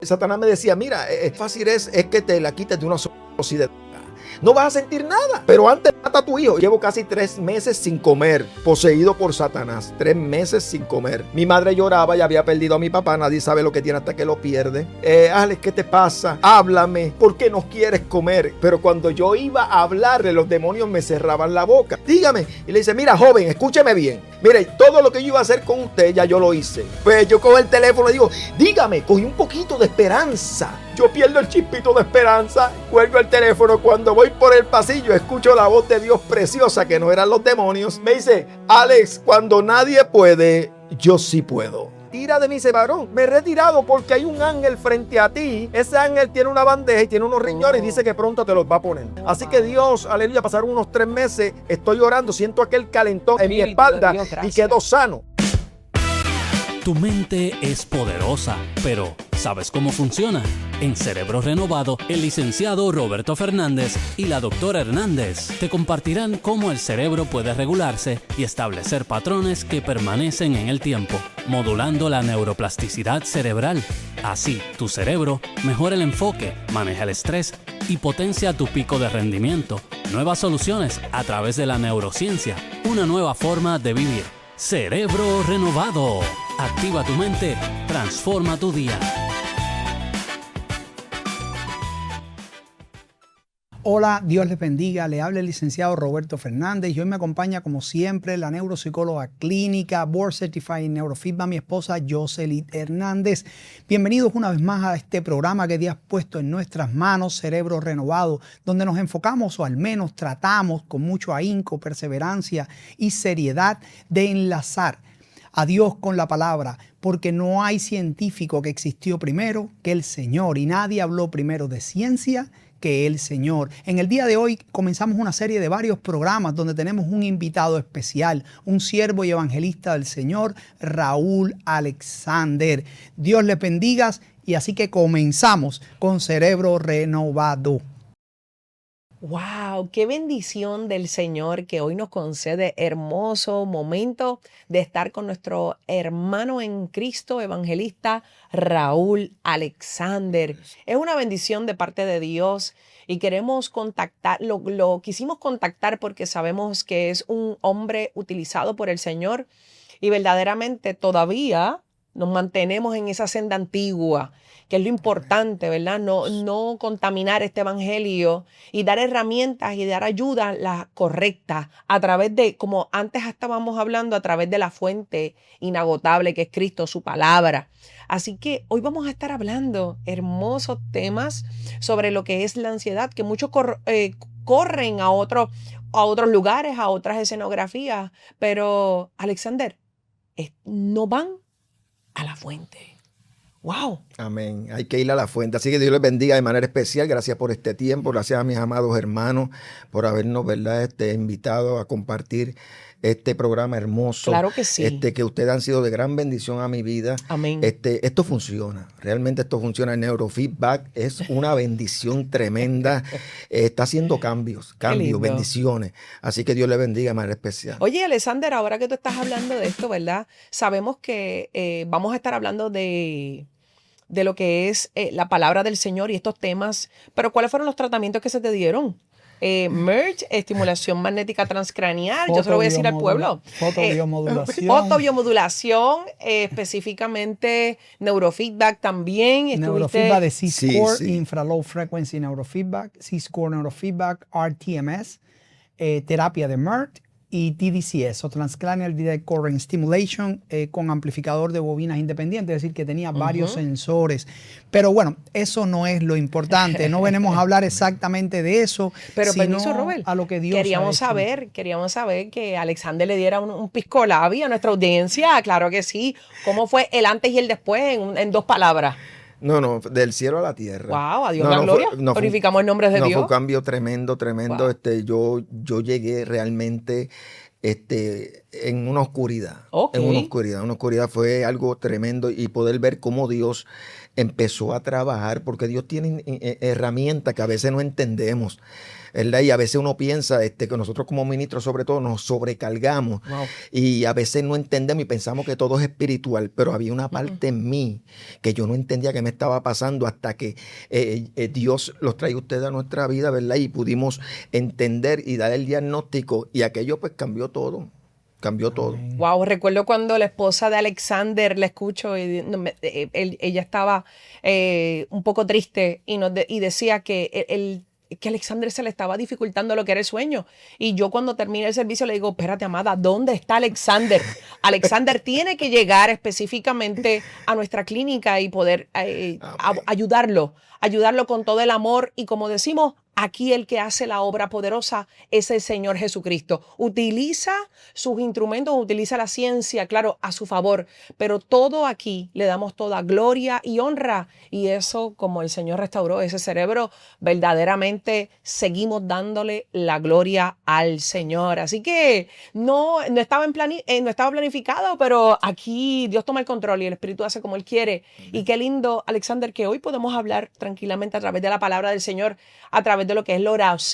Satanás me decía, mira, fácil es que te la quites de una sociedad. No vas a sentir nada, pero antes mata a tu hijo. Llevo casi 3 meses sin comer, poseído por Satanás. 3 meses sin comer. Mi madre lloraba y había perdido a mi papá. Nadie sabe lo que tiene hasta que lo pierde. Alex, ¿qué te pasa? Háblame. ¿Por qué no quieres comer? Pero cuando yo iba a hablarle, los demonios me cerraban la boca. Dígame. Y le dice, mira, joven, escúcheme bien. Mire, todo lo que yo iba a hacer con usted, ya yo lo hice. Pues yo cojo el teléfono y digo, dígame, cogí un poquito de esperanza. Yo pierdo el chispito de esperanza, cuelgo el teléfono. Cuando voy por el pasillo, escucho la voz de Dios preciosa, que no eran los demonios. Me dice, Alex, cuando nadie puede, yo sí puedo. Tira de mí ese varón. Me he retirado porque hay un ángel frente a ti. Ese ángel tiene una bandeja y tiene unos riñones y dice que pronto te los va a poner. Así que Dios, aleluya, pasaron unos 3 meses. Estoy orando, siento aquel calentón en mi espalda y quedo sano. Tu mente es poderosa, pero ¿sabes cómo funciona? En Cerebro Renovado, el licenciado Roberto Fernández y la doctora Hernández te compartirán cómo el cerebro puede regularse y establecer patrones que permanecen en el tiempo, modulando la neuroplasticidad cerebral. Así, tu cerebro mejora el enfoque, maneja el estrés y potencia tu pico de rendimiento. Nuevas soluciones a través de la neurociencia, una nueva forma de vivir. Cerebro Renovado. Activa tu mente, transforma tu día. Hola, Dios les bendiga. Le habla el licenciado Roberto Fernández y hoy me acompaña como siempre la neuropsicóloga clínica, Board Certified Neurofeedback, mi esposa Jocelyn Hernández. Bienvenidos una vez más a este programa que Dios ha puesto en nuestras manos, Cerebro Renovado, donde nos enfocamos o al menos tratamos con mucho ahínco, perseverancia y seriedad de enlazar a Dios con la palabra, porque no hay científico que existió primero que el Señor y nadie habló primero de ciencia que el Señor. En el día de hoy comenzamos una serie de varios programas donde tenemos un invitado especial, un siervo y evangelista del Señor, Raúl Alexander. Dios les bendiga y así que comenzamos con Cerebro Renovado. ¡Wow! ¡Qué bendición del Señor que hoy nos concede hermoso momento de estar con nuestro hermano en Cristo, evangelista Raúl Alexander! Es una bendición de parte de Dios y queremos lo quisimos contactar porque sabemos que es un hombre utilizado por el Señor y verdaderamente todavía nos mantenemos en esa senda antigua, que es lo importante, ¿verdad? No contaminar este evangelio y dar herramientas y dar ayuda las correctas a través de, como antes estábamos hablando, a través de la fuente inagotable que es Cristo, su palabra. Así que hoy vamos a estar hablando hermosos temas sobre lo que es la ansiedad, que muchos corren a otros lugares, a otras escenografías, pero Alexander, no van a la fuente. ¡Wow! Amén. Hay que ir a la fuente. Así que Dios les bendiga de manera especial. Gracias por este tiempo. Gracias a mis amados hermanos por habernos, ¿verdad? Invitado a compartir este programa hermoso. Claro que sí. Que ustedes han sido de gran bendición a mi vida. Amén. Esto funciona. Realmente esto funciona. El neurofeedback es una bendición tremenda. Está haciendo cambios, bendiciones. Así que Dios les bendiga de manera especial. Oye, Alexander, ahora que tú estás hablando de esto, ¿verdad? Sabemos que vamos a estar hablando de lo que es la palabra del Señor y estos temas, pero ¿cuáles fueron los tratamientos que se te dieron? MERT, estimulación magnética transcranial, yo se lo voy a decir al pueblo. Fotobiomodulación. Fotobiomodulación, específicamente neurofeedback también. Neurofeedback de C-Score, Infra-Low Frequency Neurofeedback, C-Score Neurofeedback, RTMS, terapia de MERT y TDCS, o Transcranial Direct Current Stimulation, con amplificador de bobinas independientes, es decir, que tenía varios sensores. Pero bueno, eso no es lo importante, no venimos a hablar exactamente de eso, pero sino permiso, Robert, a lo que Dios queríamos saber que Alexander le diera un pisco labi a nuestra audiencia, claro que sí. ¿Cómo fue el antes y el después en 2 palabras? No, del cielo a la tierra. Wow, a Dios la gloria. Glorificamos el nombre de Dios. Fue un cambio tremendo. Wow. Yo llegué realmente en una oscuridad. Okay. En una oscuridad. Una oscuridad fue algo tremendo y poder ver cómo Dios empezó a trabajar, porque Dios tiene herramientas que a veces no entendemos, ¿verdad? Y a veces uno piensa que nosotros como ministros sobre todo nos sobrecargamos. Wow. Y a veces no entendemos y pensamos que todo es espiritual, pero había una parte en mí que yo no entendía qué me estaba pasando hasta que Dios los trae ustedes a nuestra vida, ¿verdad? Y pudimos entender y dar el diagnóstico, y aquello pues cambió todo. Cambió todo. Wow, recuerdo cuando la esposa de Alexander, la escucho, y ella estaba un poco triste y decía que que Alexander se le estaba dificultando lo que era el sueño. Y yo cuando terminé el servicio le digo, espérate, amada, ¿dónde está Alexander? Alexander tiene que llegar específicamente a nuestra clínica y poder ayudarlo con todo el amor. Y como decimos, aquí el que hace la obra poderosa es el Señor Jesucristo. Utiliza sus instrumentos, utiliza la ciencia, claro, a su favor, pero todo aquí le damos toda gloria y honra. Y eso, como el Señor restauró ese cerebro, verdaderamente seguimos dándole la gloria al Señor. Así que no estaba no estaba planificado, pero aquí Dios toma el control y el Espíritu hace como Él quiere. Y qué lindo, Alexander, que hoy podemos hablar tranquilamente a través de la palabra del Señor, a través de lo que es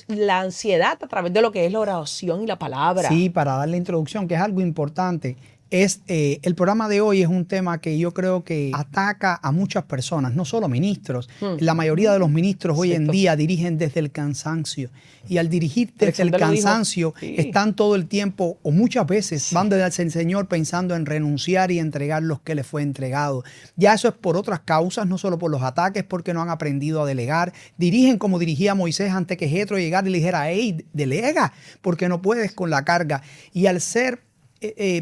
la ansiedad, a través de lo que es la oración y la palabra. Sí, para dar la introducción, que es algo importante. El programa de hoy es un tema que yo creo que ataca a muchas personas, no solo ministros. La mayoría de los ministros hoy en día dirigen desde el cansancio. Y al dirigir desde el cansancio, están todo el tiempo, o muchas veces, van desde el Señor pensando en renunciar y entregar los que les fue entregado. Ya eso es por otras causas, no solo por los ataques, porque no han aprendido a delegar. Dirigen como dirigía Moisés antes que Jetro llegara y le dijera, hey, delega, porque no puedes con la carga. Y al ser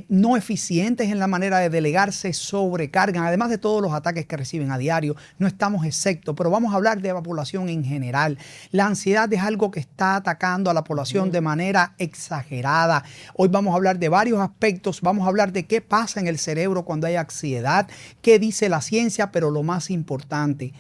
no eficientes en la manera de delegar, se sobrecargan, además de todos los ataques que reciben a diario. No estamos exceptos, pero vamos a hablar de la población en general. La ansiedad es algo que está atacando a la población de manera exagerada. Hoy vamos a hablar de varios aspectos, vamos a hablar de qué pasa en el cerebro cuando hay ansiedad, qué dice la ciencia, pero lo más importante,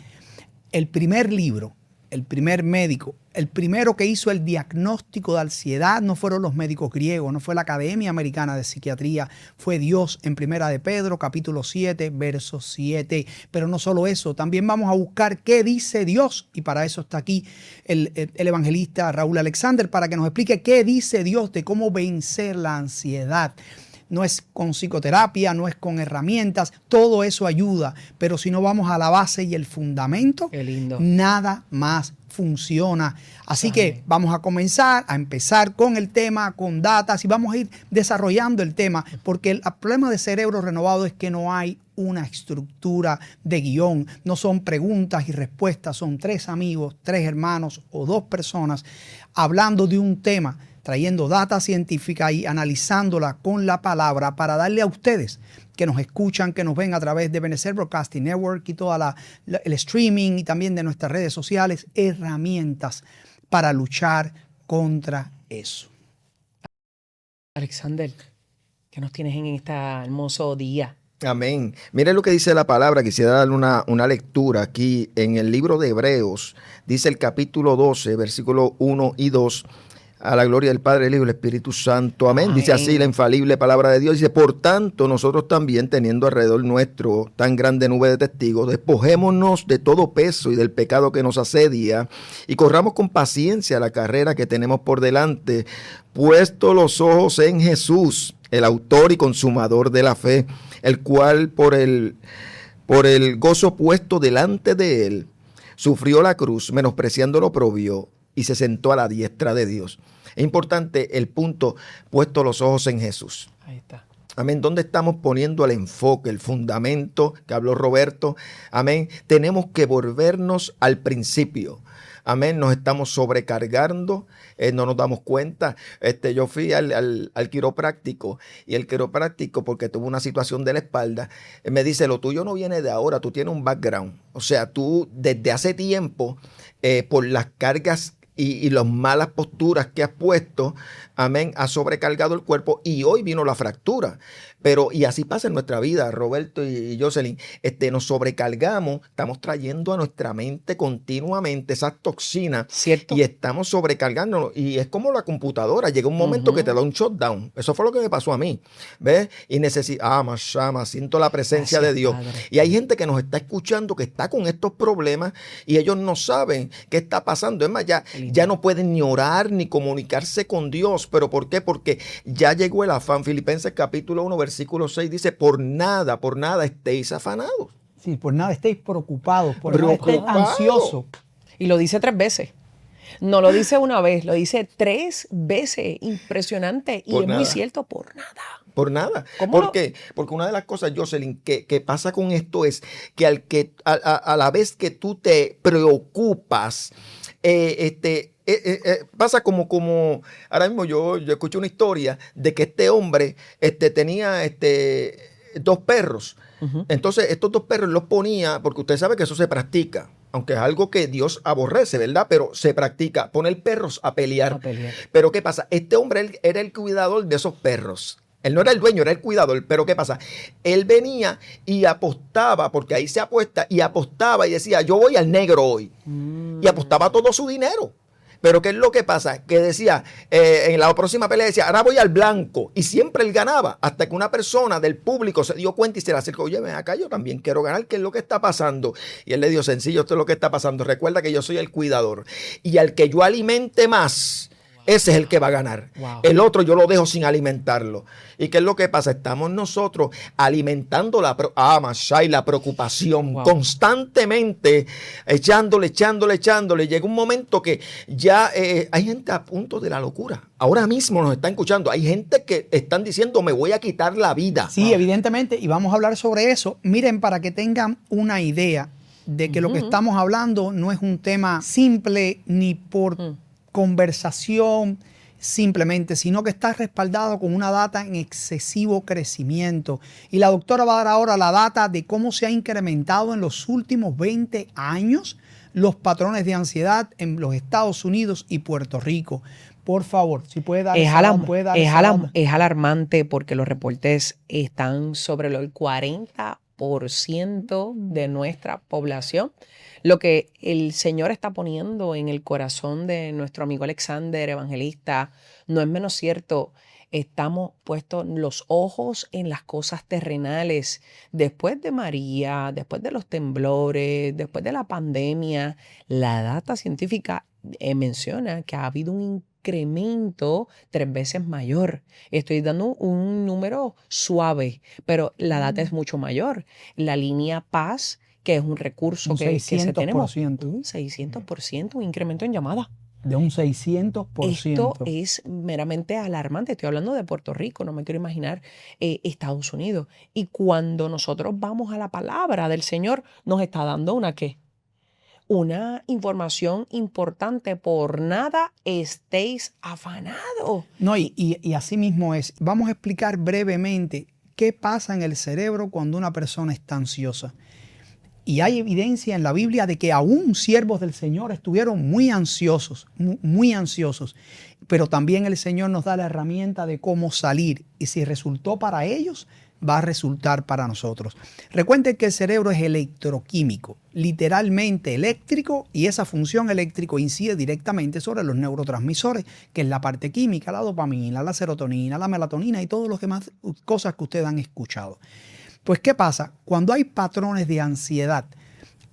el primer libro, el primer médico, el primero que hizo el diagnóstico de ansiedad no fueron los médicos griegos, no fue la Academia Americana de Psiquiatría, fue Dios en Primera de Pedro, capítulo 7, verso 7. Pero no solo eso, también vamos a buscar qué dice Dios, y para eso está aquí el evangelista Raúl Alexander, para que nos explique qué dice Dios de cómo vencer la ansiedad. No es con psicoterapia, no es con herramientas, todo eso ayuda, pero si no vamos a la base y el fundamento, nada más funciona. Así que vamos a empezar con el tema, con datas, y vamos a ir desarrollando el tema, porque el problema de Cerebro Renovado es que no hay una estructura de guión, no son preguntas y respuestas, son 3 amigos, 3 hermanos o 2 personas hablando de un tema, trayendo data científica y analizándola con la palabra para darle a ustedes que nos escuchan, que nos ven a través de Benecer Broadcasting Network y toda el streaming y también de nuestras redes sociales, herramientas para luchar contra eso. Alexander, ¿qué nos tienes en este hermoso día? Amén. Mire lo que dice la palabra. Quisiera darle una lectura aquí en el libro de Hebreos. Dice el capítulo 12, versículos 1 y 2. A la gloria del Padre, del Hijo y del Espíritu Santo. Amén. Amén. Dice así la infalible palabra de Dios. Dice, por tanto, nosotros también, teniendo alrededor nuestro tan grande nube de testigos, despojémonos de todo peso y del pecado que nos asedia y corramos con paciencia la carrera que tenemos por delante, puesto los ojos en Jesús, el autor y consumador de la fe, el cual por el gozo puesto delante de él, sufrió la cruz, menospreciando lo oprobio, y se sentó a la diestra de Dios. Es importante el punto, puesto los ojos en Jesús. Ahí está. Amén. ¿Dónde estamos poniendo el enfoque, el fundamento que habló Roberto? Amén. Tenemos que volvernos al principio. Amén. Nos estamos sobrecargando, no nos damos cuenta. Yo fui al quiropráctico, y el quiropráctico, porque tuvo una situación de la espalda, me dice, lo tuyo no viene de ahora, tú tienes un background. O sea, tú desde hace tiempo, por las cargas y las malas posturas que has puesto, amén, has sobrecargado el cuerpo, y hoy vino la fractura. Y así pasa en nuestra vida, Roberto y Jocelyn. Nos sobrecargamos, estamos trayendo a nuestra mente continuamente esas toxinas. Cierto. Y estamos sobrecargándonos. Y es como la computadora. Llega un momento que te da un shutdown. Eso fue lo que me pasó a mí. ¿Ves? Y Mashama, siento la presencia de Dios. Padre. Y hay gente que nos está escuchando que está con estos problemas y ellos no saben qué está pasando. Es más, ya no pueden ni orar ni comunicarse con Dios. ¿Pero por qué? Porque ya llegó el afán. Filipenses capítulo 1, versículo 6 dice, por nada estéis afanados. Sí, por nada estéis preocupados, por nada estéis ansiosos. Y lo dice 3 veces. No lo dice una vez, lo dice 3 veces. Impresionante. Y Por es nada. muy cierto, por nada. Por nada. ¿Cómo ¿Por qué? Porque una de las cosas, Jocelyn, que pasa con esto es que a la vez que tú te preocupas, pasa como ahora mismo yo escuché una historia de que este hombre tenía 2 perros. Entonces estos 2 perros los ponía, porque usted sabe que eso se practica, aunque es algo que Dios aborrece, ¿verdad? Pero se practica, poner perros a pelear. Pero ¿qué pasa? Este hombre él era el cuidador de esos perros. Él no era el dueño, era el cuidador. Pero ¿qué pasa? Él venía y apostaba, porque ahí se apuesta, y apostaba y decía, yo voy al negro hoy. Y apostaba todo su dinero. Pero ¿qué es lo que pasa? Que decía, en la próxima pelea decía, ahora voy al blanco. Y siempre él ganaba, hasta que una persona del público se dio cuenta y se le acercó, oye, ven acá, yo también quiero ganar, ¿qué es lo que está pasando? Y él le dijo, sencillo, esto es lo que está pasando. Recuerda que yo soy el cuidador. Y al que yo alimente más, ese es el que va a ganar. Wow. El otro yo lo dejo sin alimentarlo. ¿Y qué es lo que pasa? Estamos nosotros alimentando la preocupación. Wow. Constantemente, echándole. Llega un momento que ya hay gente a punto de la locura. Ahora mismo nos están escuchando. Hay gente que están diciendo, me voy a quitar la vida. Sí, evidentemente, y vamos a hablar sobre eso. Miren, para que tengan una idea de que lo que estamos hablando no es un tema simple ni por conversación simplemente, sino que está respaldado con una data en excesivo crecimiento. Y la doctora va a dar ahora la data de cómo se ha incrementado en los últimos 20 años los patrones de ansiedad en los Estados Unidos y Puerto Rico. Por favor, si puede dar esa data. Es alarmante porque los reportes están sobre el 40% de nuestra población. Lo que el Señor está poniendo en el corazón de nuestro amigo Alexander, evangelista, no es menos cierto. Estamos puestos los ojos en las cosas terrenales. Después de María, después de los temblores, después de la pandemia, la data científica menciona que ha habido un incremento 3 veces mayor. Estoy dando un número suave, pero la data es mucho mayor. La línea Paz, que es un recurso que se tenemos, un 600%, un incremento en llamadas. De un 600%. Esto es meramente alarmante. Estoy hablando de Puerto Rico, no me quiero imaginar Estados Unidos. Y cuando nosotros vamos a la palabra del Señor, nos está dando una ¿qué? Una información importante. Por nada estéis afanados. No, y así mismo es. Vamos a explicar brevemente qué pasa en el cerebro cuando una persona está ansiosa. Y hay evidencia en la Biblia de que aún siervos del Señor estuvieron muy ansiosos, pero también el Señor nos da la herramienta de cómo salir, y si resultó para ellos, va a resultar para nosotros. Recuerden que el cerebro es electroquímico, literalmente eléctrico, y esa función eléctrica incide directamente sobre los neurotransmisores, que es la parte química, la dopamina, la serotonina, la melatonina y todas las demás cosas que ustedes han escuchado. Pues, ¿qué pasa? Cuando hay patrones de ansiedad,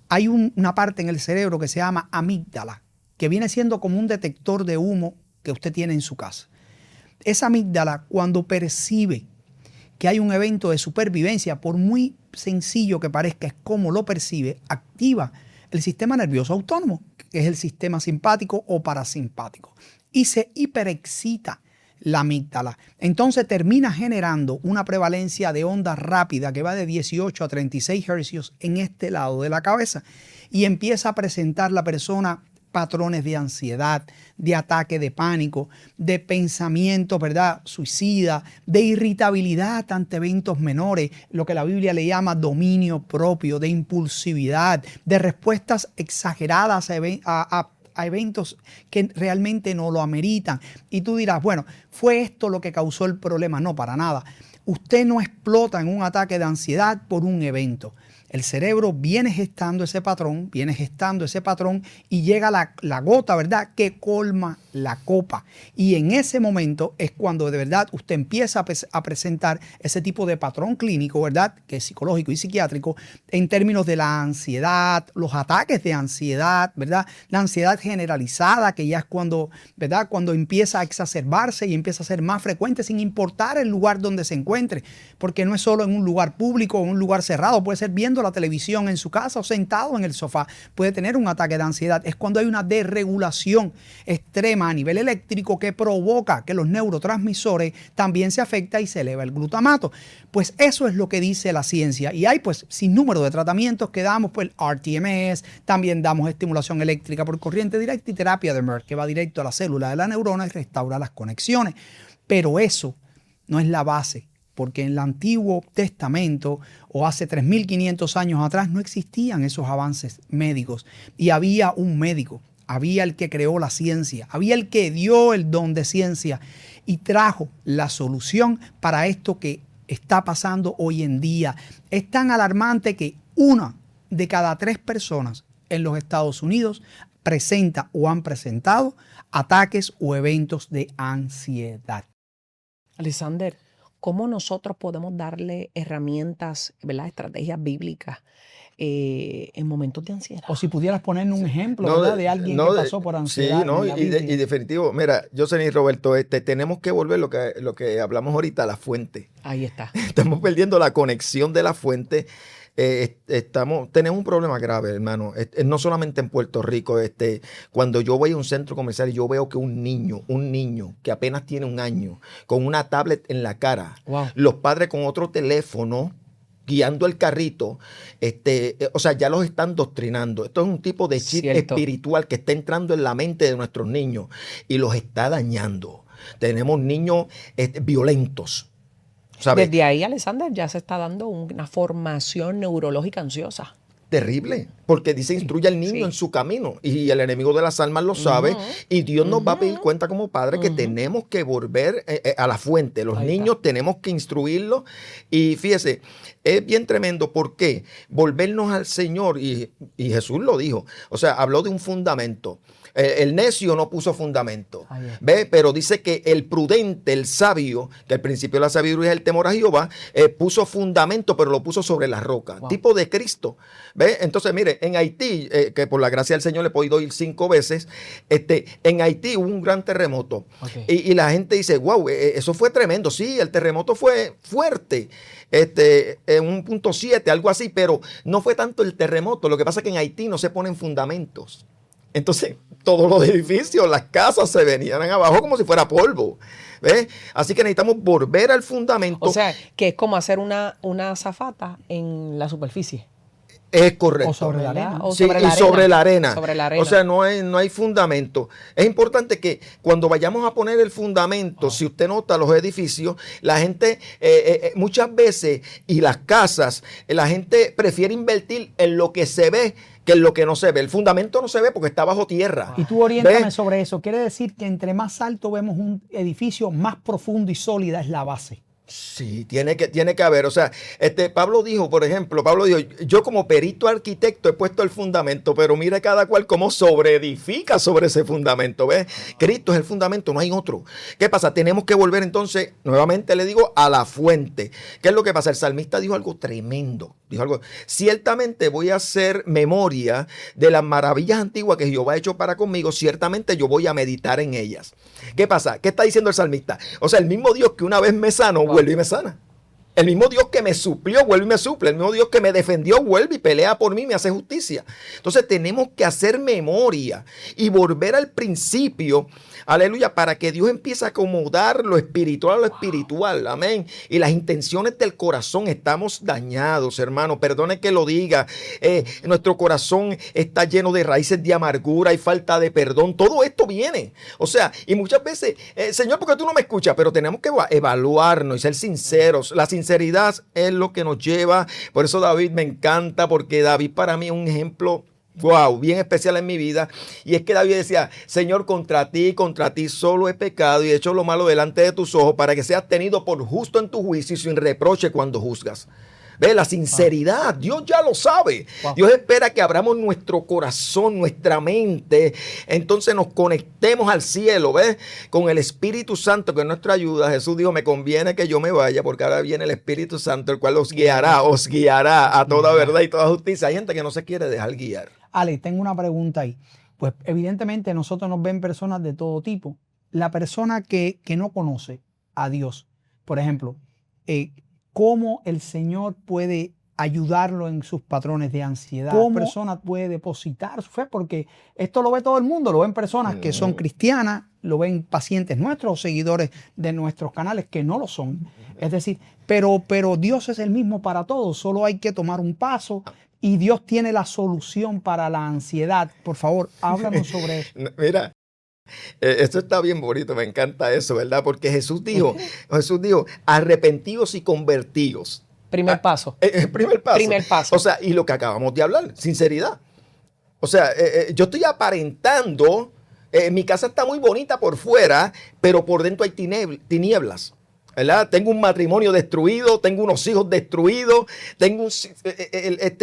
hay una parte en el cerebro que se llama amígdala, que viene siendo como un detector de humo que usted tiene en su casa. Esa amígdala, cuando percibe que hay un evento de supervivencia, por muy sencillo que parezca, es como lo percibe, activa el sistema nervioso autónomo, que es el sistema simpático o parasimpático, y se hiperexcita la amígdala. Entonces termina generando una prevalencia de onda rápida que va de 18 a 36 hercios en este lado de la cabeza, y empieza a presentar la persona patrones de ansiedad, de ataque de pánico, de pensamiento, ¿verdad?, suicida, de irritabilidad ante eventos menores, lo que la Biblia le llama dominio propio, de impulsividad, de respuestas exageradas a eventos que realmente no lo ameritan. Y tú dirás, bueno, ¿fue esto lo que causó el problema? No, para nada. usted no explota en un ataque de ansiedad por un evento. El cerebro viene gestando ese patrón y llega la gota, ¿verdad?, que colma la copa. Y en ese momento es cuando de verdad usted empieza a presentar ese tipo de patrón clínico, ¿verdad?, que es psicológico y psiquiátrico, en términos de la ansiedad, los ataques de ansiedad, ¿verdad?, la ansiedad generalizada, que ya es cuando, ¿verdad?, cuando empieza a exacerbarse y empieza a ser más frecuente sin importar el lugar donde se encuentre, porque no es solo en un lugar público o en un lugar cerrado, puede ser viendo la televisión en su casa o sentado en el sofá, puede tener un ataque de ansiedad. Es cuando hay una desregulación extrema a nivel eléctrico que provoca que los neurotransmisores también se afecta y se eleva el glutamato. Pues eso es lo que dice la ciencia, y hay pues sin número de tratamientos que damos, pues RTMS, también damos estimulación eléctrica por corriente directa y terapia de Merck, que va directo a la célula de la neurona y restaura las conexiones. Pero eso no es la base, porque en el Antiguo Testamento o hace 3.500 años atrás no existían esos avances médicos, y había un médico, había el que creó la ciencia, había el que dio el don de ciencia y trajo la solución para esto que está pasando hoy en día. Es tan alarmante que 1 de cada 3 personas en los Estados Unidos presenta o han presentado ataques o eventos de ansiedad. Alexander, ¿cómo nosotros podemos darle herramientas, ¿verdad?, estrategias bíblicas en momentos de ansiedad? O si pudieras poner un ejemplo, ¿verdad?, de alguien que pasó por ansiedad. Sí, no, y definitivo, mira, Jocelyn y Roberto, tenemos que volver lo que hablamos ahorita a la fuente. Ahí está. Estamos perdiendo la conexión de la fuente. Tenemos un problema grave, hermano. No solamente en Puerto Rico. Cuando yo voy a un centro comercial y yo veo que un niño que apenas tiene 1 año, con una tablet en la cara, Wow. los padres con otro teléfono guiando el carrito, o sea, ya los están doctrinando. Esto es un tipo de chip Cierto. espiritual que está entrando en la mente de nuestros niños y los está dañando. Tenemos niños violentos. ¿Sabes? Desde ahí, Alexander, ya se está dando una formación neurológica ansiosa. Terrible, porque dice instruye al niño Sí. en su camino y el enemigo de las almas lo sabe, y Dios nos va a pedir cuenta como padre que tenemos que volver a la fuente. Los Ahí niños está. tenemos que instruirlos, y fíjese, es bien tremendo. ¿Por qué? Volvernos al Señor, y Jesús lo dijo, o sea, habló de un fundamento. El necio no puso fundamento, ¿ve? Pero dice que el prudente, el sabio, que el principio de la sabiduría es el temor a Jehová, puso fundamento, pero lo puso sobre la roca, Wow. tipo de Cristo, ¿ve? Entonces, mire, en Haití, que por la gracia del Señor le he podido ir 5 veces, en Haití hubo un gran terremoto, Okay. y la gente dice, wow, eso fue tremendo. Sí, el terremoto fue fuerte, en 1.7, algo así, pero no fue tanto el terremoto. Lo que pasa es que en Haití no se ponen fundamentos. Entonces, todos los edificios, las casas se venían abajo como si fuera polvo. ¿Ves? Así que necesitamos volver al fundamento. O sea, que es como hacer una azafata en la superficie. Es correcto. O sobre la ¿verdad? arena. O Sí, sobre la y arena. sobre la arena. Sobre la arena. O sea, no hay fundamento. Es importante que cuando vayamos a poner el fundamento, si usted nota los edificios, la gente muchas veces, y las casas, la gente prefiere invertir en lo que se ve que en lo que no se ve. El fundamento no se ve porque está bajo tierra. Y tú oriéntame ¿Ves? sobre eso. Quiere decir que entre más alto vemos un edificio, más profundo y sólida es la base. Sí, tiene que haber. O sea, Pablo dijo, por ejemplo, yo como perito arquitecto he puesto el fundamento, pero mire cada cual cómo sobreedifica sobre ese fundamento. ¿Ves? Cristo es el fundamento, no hay otro. ¿Qué pasa? Tenemos que volver entonces, nuevamente le digo, a la fuente. ¿Qué es lo que pasa? El salmista dijo algo tremendo. Dijo algo, ciertamente voy a hacer memoria de las maravillas antiguas que Jehová ha hecho para conmigo, ciertamente yo voy a meditar en ellas. ¿Qué pasa? ¿Qué está diciendo el salmista? O sea, el mismo Dios que una vez me sanó, vuelve y me sana. El mismo Dios que me suplió, vuelve y me suple. El mismo Dios que me defendió, vuelve y pelea por mí, me hace justicia. Entonces tenemos que hacer memoria y volver al principio, aleluya, para que Dios empiece a acomodar lo espiritual a lo espiritual, amén. Y las intenciones del corazón, estamos dañados, hermano, perdone que lo diga. Nuestro corazón está lleno de raíces de amargura y falta de perdón. Todo esto viene. O sea, y muchas veces, Señor, ¿por qué tú no me escuchas? Pero tenemos que evaluarnos y ser sinceros. La sinceridad es lo que nos lleva. Por eso David me encanta, porque David para mí es un ejemplo wow, bien especial en mi vida. Y es que David decía, Señor, contra ti solo he pecado y he hecho lo malo delante de tus ojos para que seas tenido por justo en tu juicio y sin reproche cuando juzgas. Ve, la sinceridad, Dios ya lo sabe. Dios espera que abramos nuestro corazón, nuestra mente, entonces nos conectemos al cielo, ¿ves? Con el Espíritu Santo, que es nuestra ayuda. Jesús dijo, me conviene que yo me vaya, porque ahora viene el Espíritu Santo, el cual os guiará a toda verdad y toda justicia. Hay gente que no se quiere dejar guiar. Alex, tengo una pregunta ahí. Pues evidentemente nosotros nos ven personas de todo tipo. La persona que no conoce a Dios, por ejemplo, ¿cómo el Señor puede ayudarlo en sus patrones de ansiedad? ¿Cómo una persona puede depositar su fe? Porque esto lo ve todo el mundo, lo ven personas que son cristianas, lo ven pacientes nuestros o seguidores de nuestros canales que no lo son. Es decir, pero Dios es el mismo para todos, solo hay que tomar un paso y Dios tiene la solución para la ansiedad. Por favor, háblanos sobre eso. Mira. Esto está bien bonito, me encanta eso, ¿verdad? Porque Jesús dijo, arrepentidos y convertidos. Primer paso. Primer paso. Primer paso. O sea, y lo que acabamos de hablar, sinceridad. O sea, yo estoy aparentando, mi casa está muy bonita por fuera, pero por dentro hay tinieblas. ¿Verdad? Tengo un matrimonio destruido, tengo unos hijos destruidos, tengo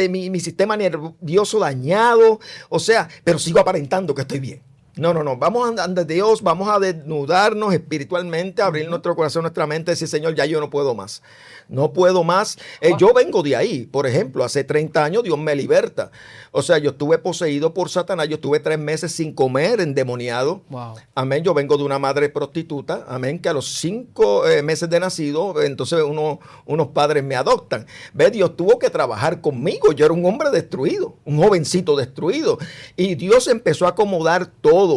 mi sistema nervioso dañado, o sea, pero sigo aparentando que estoy bien. No, vamos ante Dios, vamos a desnudarnos espiritualmente, abrir nuestro corazón, nuestra mente, decir, Señor, ya yo no puedo más. No puedo más. Yo vengo de ahí, por ejemplo, hace 30 años Dios me liberta. O sea, yo estuve poseído por Satanás, yo estuve 3 meses sin comer, endemoniado. Wow. Amén, yo vengo de una madre prostituta, amén, que a los 5 meses de nacido, entonces unos padres me adoptan. Ve, Dios tuvo que trabajar conmigo, yo era un hombre destruido, un jovencito destruido. Y Dios empezó a acomodar todo.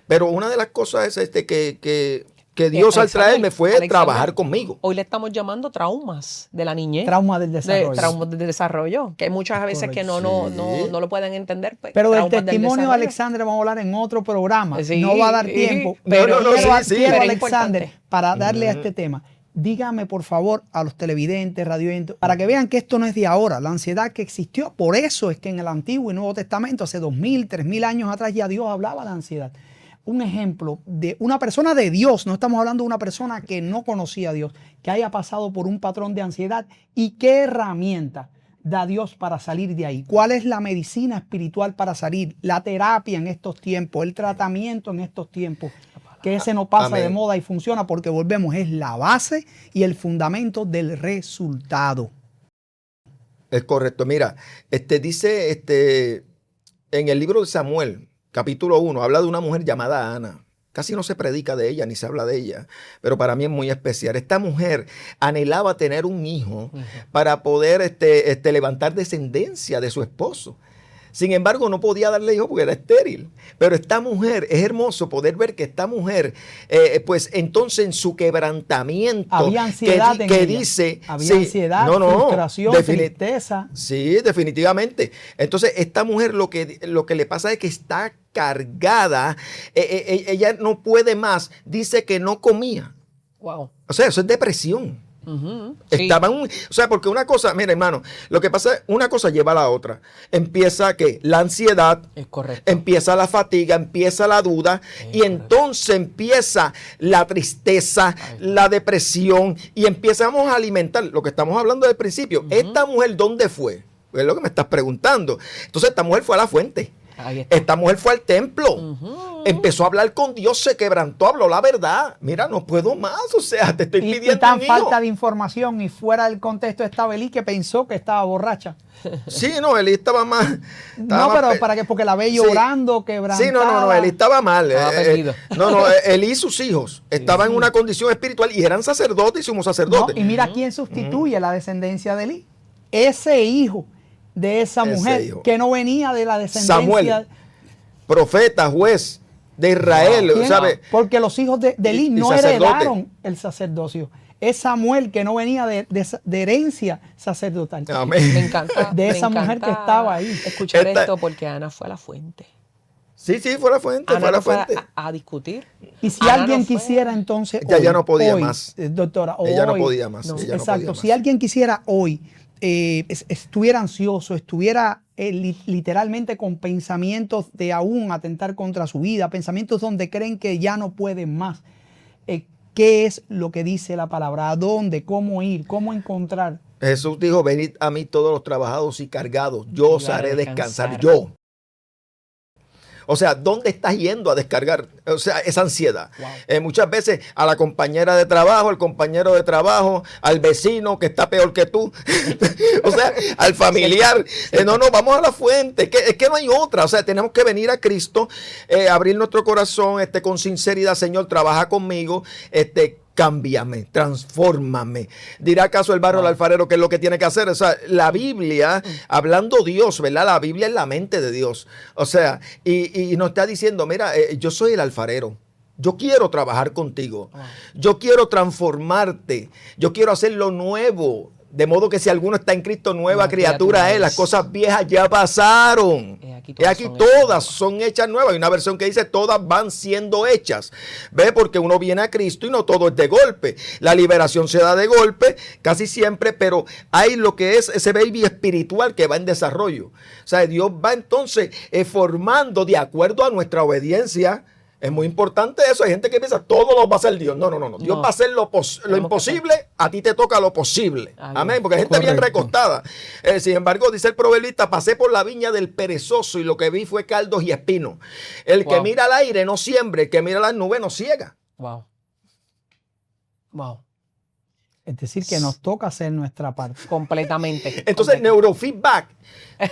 Pero una de las cosas es que Dios al traerme fue trabajar conmigo. Hoy le estamos llamando traumas de la niñez. Trauma del desarrollo. Traumas del desarrollo, que muchas veces que no lo pueden entender. Pues, pero del testimonio de Alexander vamos a hablar en otro programa. Sí, no va a dar tiempo. Pero quiero Alexander, para darle a este tema. Dígame, por favor, a los televidentes, radiovidentes, para que vean que esto no es de ahora, la ansiedad que existió. Por eso es que en el Antiguo y Nuevo Testamento, hace 2000, 3000 años atrás, ya Dios hablaba de la ansiedad. Un ejemplo de una persona de Dios, no estamos hablando de una persona que no conocía a Dios, que haya pasado por un patrón de ansiedad y qué herramienta da Dios para salir de ahí. ¿Cuál es la medicina espiritual para salir? La terapia en estos tiempos, el tratamiento en estos tiempos. Que ese no pasa de moda y funciona porque volvemos, es la base y el fundamento del resultado. Es correcto. Mira, dice en el libro de Samuel, capítulo 1, habla de una mujer llamada Ana. Casi no se predica de ella ni se habla de ella, pero para mí es muy especial. Esta mujer anhelaba tener un hijo para poder levantar descendencia de su esposo. Sin embargo, no podía darle hijo porque era estéril. Pero esta mujer, es hermoso poder ver que esta mujer, pues entonces en su quebrantamiento, había ansiedad que dice, había ansiedad, frustración, tristeza. Sí, definitivamente. Entonces, esta mujer lo que le pasa es que está cargada, ella no puede más, dice que no comía. Wow. O sea, eso es depresión. Sí. O sea, porque una cosa, mira, hermano, lo que pasa es una cosa lleva a la otra. Empieza la ansiedad, es correcto. Empieza la fatiga, empieza la duda, y entonces empieza la tristeza, la depresión, y empezamos a alimentar lo que estamos hablando del principio. Esta mujer, ¿dónde fue? Es lo que me estás preguntando. Entonces, esta mujer fue a la fuente. Esta mujer fue al templo, empezó a hablar con Dios, se quebrantó, habló la verdad. Mira, no puedo más, o sea, te estoy pidiendo y tan falta de información y fuera del contexto estaba Elí que pensó que estaba borracha. Sí, no, Elí estaba más. Porque la ve llorando, quebrantada. Sí, no, Elí estaba mal. Estaba perdido. Elí y sus hijos estaban en una condición espiritual y eran sacerdotes y sumos sacerdotes. Y mira quién sustituye la descendencia de Elí. Ese hijo de esa mujer que no venía de la descendencia. Samuel, profeta, juez de Israel, ¿sabe? Porque los hijos de Elí no heredaron el sacerdocio. Es Samuel que no venía de herencia sacerdotal. Amén. Me encanta. De esa mujer que estaba ahí. Escuchar esto porque Ana fue a la fuente. Sí, fue a la fuente, Ana fue a la fuente. A discutir. Y si alguien quisiera entonces ya no podía más. Doctora, ella no podía más. Exacto. Si alguien quisiera hoy estuviera ansioso, estuviera literalmente con pensamientos de aún atentar contra su vida, pensamientos donde creen que ya no pueden más. ¿Qué es lo que dice la palabra? ¿A dónde? ¿Cómo ir? ¿Cómo encontrar? Jesús dijo, venid a mí todos los trabajados y cargados, yo os haré descansar. Yo. O sea, ¿dónde estás yendo a descargar? O sea, esa ansiedad. Wow. Muchas veces a la compañera de trabajo, al compañero de trabajo, al vecino que está peor que tú, o sea, al familiar. No, vamos a la fuente. Es que no hay otra. O sea, tenemos que venir a Cristo, abrir nuestro corazón con sinceridad. Señor, trabaja conmigo. Cámbiame, transfórmame. ¿Dirá acaso el barro al alfarero qué es lo que tiene que hacer? O sea, la Biblia, hablando Dios, ¿verdad? La Biblia es la mente de Dios. O sea, y nos está diciendo, mira, yo soy el alfarero. Yo quiero trabajar contigo. Yo quiero transformarte. Yo quiero hacerlo nuevo. De modo que si alguno está en Cristo, nueva criatura es. Las cosas viejas ya pasaron. Aquí todas son hechas nuevas. Hay una versión que dice todas van siendo hechas. ¿Ve? Porque uno viene a Cristo y no todo es de golpe. La liberación se da de golpe casi siempre, pero hay lo que es ese baby espiritual que va en desarrollo. O sea, Dios va entonces formando de acuerdo a nuestra obediencia. Es muy importante eso. Hay gente que piensa, todo lo va a hacer Dios. No. Dios va a hacer lo imposible, a ti te toca lo posible. Amén. Porque hay gente bien recostada. Sin embargo, dice el proverbista, pasé por la viña del perezoso y lo que vi fue caldos y espinos. El que mira al aire no siembre, el que mira las nubes no ciega. Wow. Es decir, que nos toca hacer nuestra parte. Completamente. Entonces, neurofeedback,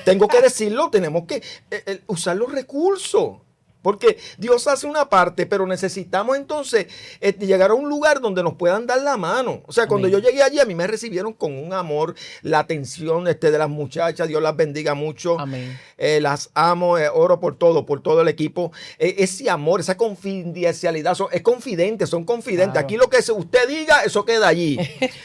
tengo que decirlo, tenemos que usar los recursos. Porque Dios hace una parte, pero necesitamos entonces llegar a un lugar donde nos puedan dar la mano. O sea, cuando yo llegué allí, a mí me recibieron con un amor, la atención de las muchachas. Dios las bendiga mucho. Amén. Las amo, oro por todo el equipo. Ese amor, esa confidencialidad, son confidentes. Claro. Aquí lo que usted diga, eso queda allí.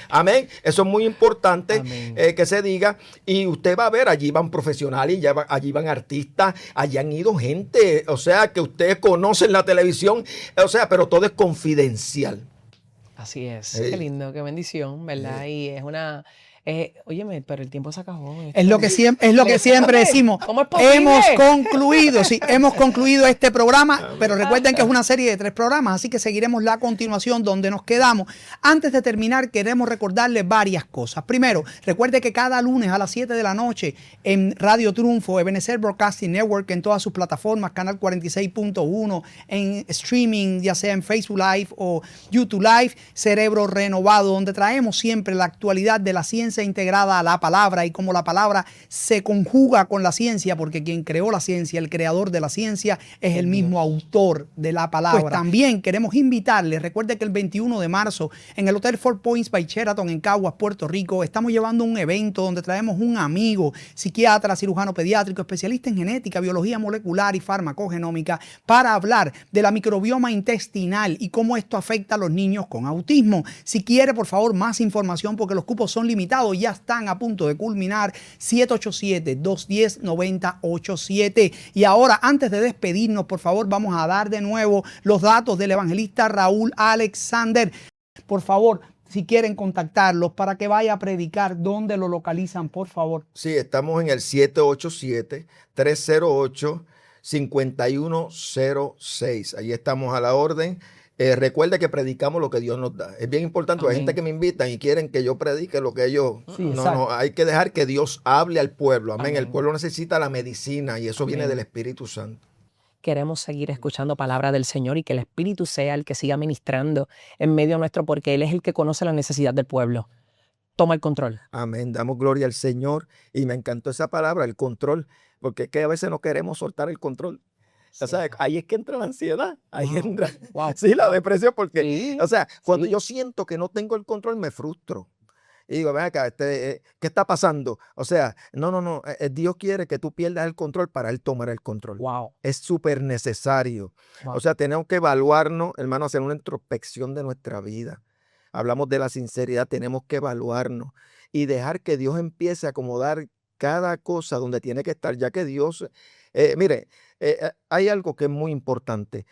Amén. Eso es muy importante que se diga. Y usted va a ver, allí van profesionales, allí van artistas, allí han ido gente, o sea, que ustedes conocen la televisión, o sea, pero todo es confidencial. Así es. Qué lindo, qué bendición, ¿verdad? Y es una... óyeme, pero el tiempo se acabó. Es lo que siempre decimos. ¿Cómo es posible? Hemos concluido este programa, pero recuerden que es una serie de 3 programas, así que seguiremos la continuación donde nos quedamos. Antes de terminar, queremos recordarles varias cosas. Primero, recuerde que cada lunes a las 7 de la noche en Radio Triunfo, Ebenezer Broadcasting Network, en todas sus plataformas, Canal 46.1, en streaming, ya sea en Facebook Live o YouTube Live, Cerebro Renovado, donde traemos siempre la actualidad de la ciencia integrada a la palabra y cómo la palabra se conjuga con la ciencia, porque quien creó la ciencia, el creador de la ciencia, es el mismo autor de la palabra. Pues también queremos invitarles, recuerde que el 21 de marzo en el Hotel Four Points by Sheraton en Caguas, Puerto Rico, estamos llevando un evento donde traemos un amigo, psiquiatra, cirujano pediátrico, especialista en genética, biología molecular y farmacogenómica, para hablar de la microbioma intestinal y cómo esto afecta a los niños con autismo. Si quiere, por favor, más información, porque los cupos son limitados, ya están a punto de culminar. 787-210-9087. Y ahora, antes de despedirnos, por favor, vamos a dar de nuevo los datos del evangelista Raúl Alexander. Por favor, si quieren contactarlos para que vaya a predicar, ¿dónde lo localizan, por favor? Sí, estamos en el 787-308-5106. Ahí estamos a la orden. Recuerde que predicamos lo que Dios nos da. Es bien importante. Hay gente que me invitan y quieren que yo predique lo que ellos... No, hay que dejar que Dios hable al pueblo. Amén. El pueblo necesita la medicina y eso viene del Espíritu Santo. Queremos seguir escuchando palabra del Señor y que el Espíritu sea el que siga ministrando en medio nuestro, porque Él es el que conoce la necesidad del pueblo. Toma el control. Amén. Damos gloria al Señor. Y me encantó esa palabra, el control, porque es que a veces no queremos soltar el control. O sea, ahí es que entra la ansiedad, ahí entra sí, la depresión, porque, o sea, cuando yo siento que no tengo el control, me frustro. Y digo, ven acá, ¿qué está pasando? O sea, no, Dios quiere que tú pierdas el control para Él tomar el control. Es súper necesario. O sea, tenemos que evaluarnos, hermano, hacer una introspección de nuestra vida. Hablamos de la sinceridad, tenemos que evaluarnos y dejar que Dios empiece a acomodar cada cosa donde tiene que estar, ya que Dios, mire, hay algo que es muy importante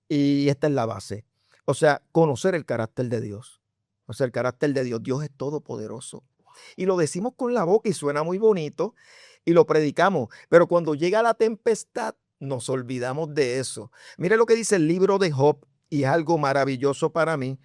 y esta es la base. O sea, conocer el carácter de Dios. O sea, el carácter de Dios. Dios es todopoderoso. Y lo decimos con la boca y suena muy bonito. y lo predicamos, pero cuando llega la tempestad, nos olvidamos de eso. Mire lo que dice el libro de Job, y es algo maravilloso para mí.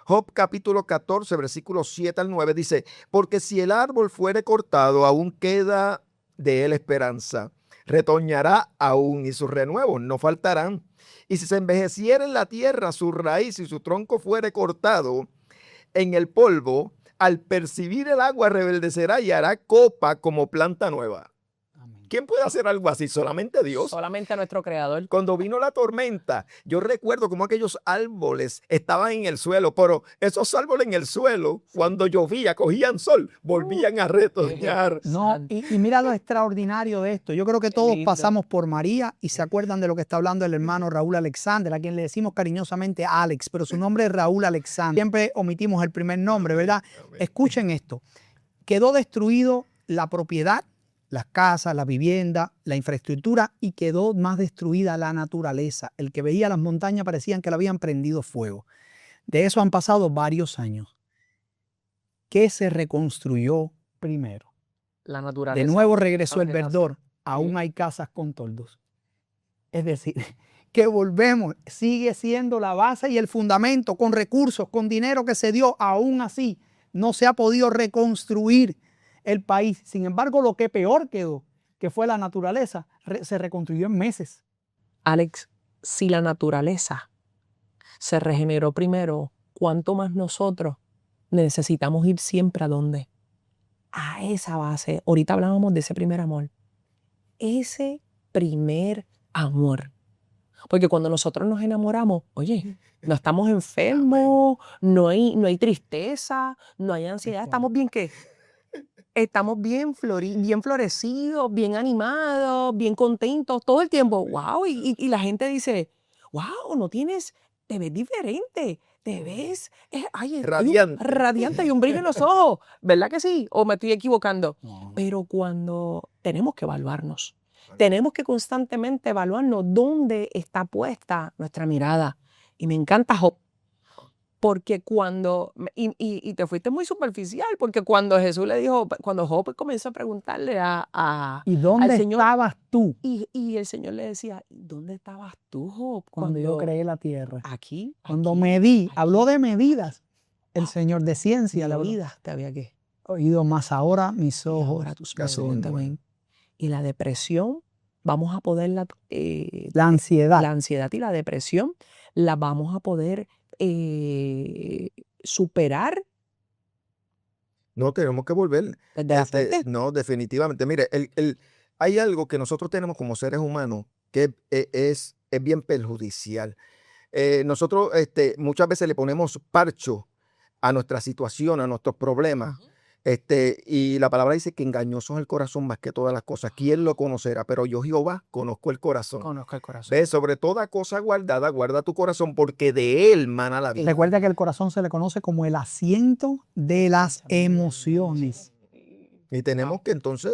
Job capítulo 14, versículos 7 al 9 dice, porque si el árbol fuere cortado, aún queda de él esperanza. Retoñará aún y sus renuevos no faltarán. Y si se envejeciera en la tierra su raíz y su tronco fuere cortado en el polvo, al percibir el agua rebeldecerá y hará copa como planta nueva. ¿Quién puede hacer algo así? Solamente Dios. Solamente a nuestro Creador. Cuando vino la tormenta, yo recuerdo cómo aquellos árboles estaban en el suelo, pero esos árboles en el suelo, cuando llovía, cogían sol, volvían a retoñar. No, y mira lo extraordinario de esto. Yo creo que todos lindo. pasamos por María y se acuerdan de lo que está hablando el hermano Raúl Alexander, a quien le decimos cariñosamente Alex, pero su nombre es Raúl Alexander. Siempre omitimos el primer nombre, ¿verdad? Escuchen esto. Quedó destruido la propiedad, las casas, la vivienda, la infraestructura, y quedó más destruida la naturaleza. El que veía las montañas parecían que le habían prendido fuego. De eso han pasado varios años. ¿Qué se reconstruyó primero? La naturaleza. De nuevo regresó el La vegetación. verdor. Aún hay casas con toldos. Es decir, que volvemos. Sigue siendo la base y el fundamento, con recursos, con dinero que se dio. Aún así, no se ha podido reconstruir el país. Sin embargo, lo que peor quedó, que fue la naturaleza, se reconstruyó en meses. Alex, si la naturaleza se regeneró primero, ¿cuánto más nosotros necesitamos ir siempre a dónde? A esa base. Ahorita hablábamos de ese primer amor. Ese primer amor. Porque cuando nosotros nos enamoramos, oye, no estamos enfermos, no hay tristeza, no hay ansiedad, estamos bien, ¿qué? Estamos bien, bien florecidos, bien animados, bien contentos todo el tiempo. ¡Wow! Y la gente dice, ¡wow! No tienes, te ves diferente, te ves Radiante. radiante y un brillo en los ojos. ¿Verdad que sí? ¿O me estoy equivocando? No. Pero cuando tenemos que evaluarnos, tenemos que constantemente evaluarnos dónde está puesta nuestra mirada. Y me encanta Job. Porque cuando, y te fuiste muy superficial, porque cuando Jesús le dijo, cuando Job comenzó a preguntarle ¿Y dónde al Señor, estabas tú y el Señor le decía, ¿dónde estabas tú, Job? cuando yo creé la tierra? Aquí. Cuando aquí, medí, aquí. habló de medidas. El Wow. Señor de ciencia le La habló. vida te había que. Oído más ahora mis Y ojos. ahora tus Casi ojos te ven. Y la depresión, vamos a poderla, La ansiedad. la ansiedad y la depresión, la vamos a poder superar No, tenemos que volver. desde la frente. No, definitivamente. Mire, hay algo que nosotros tenemos como seres humanos que es bien perjudicial. Nosotros muchas veces le ponemos parcho a nuestra situación, a nuestros problemas. Ujú. Y la palabra dice que engañoso es el corazón más que todas las cosas. ¿Quién lo conocerá? Pero yo, Jehová, conozco el corazón. Conozco el corazón. Ve, sobre toda cosa guardada, guarda tu corazón, porque de él mana la vida. Recuerda que el corazón se le conoce como el asiento de las emociones. Y tenemos que entonces,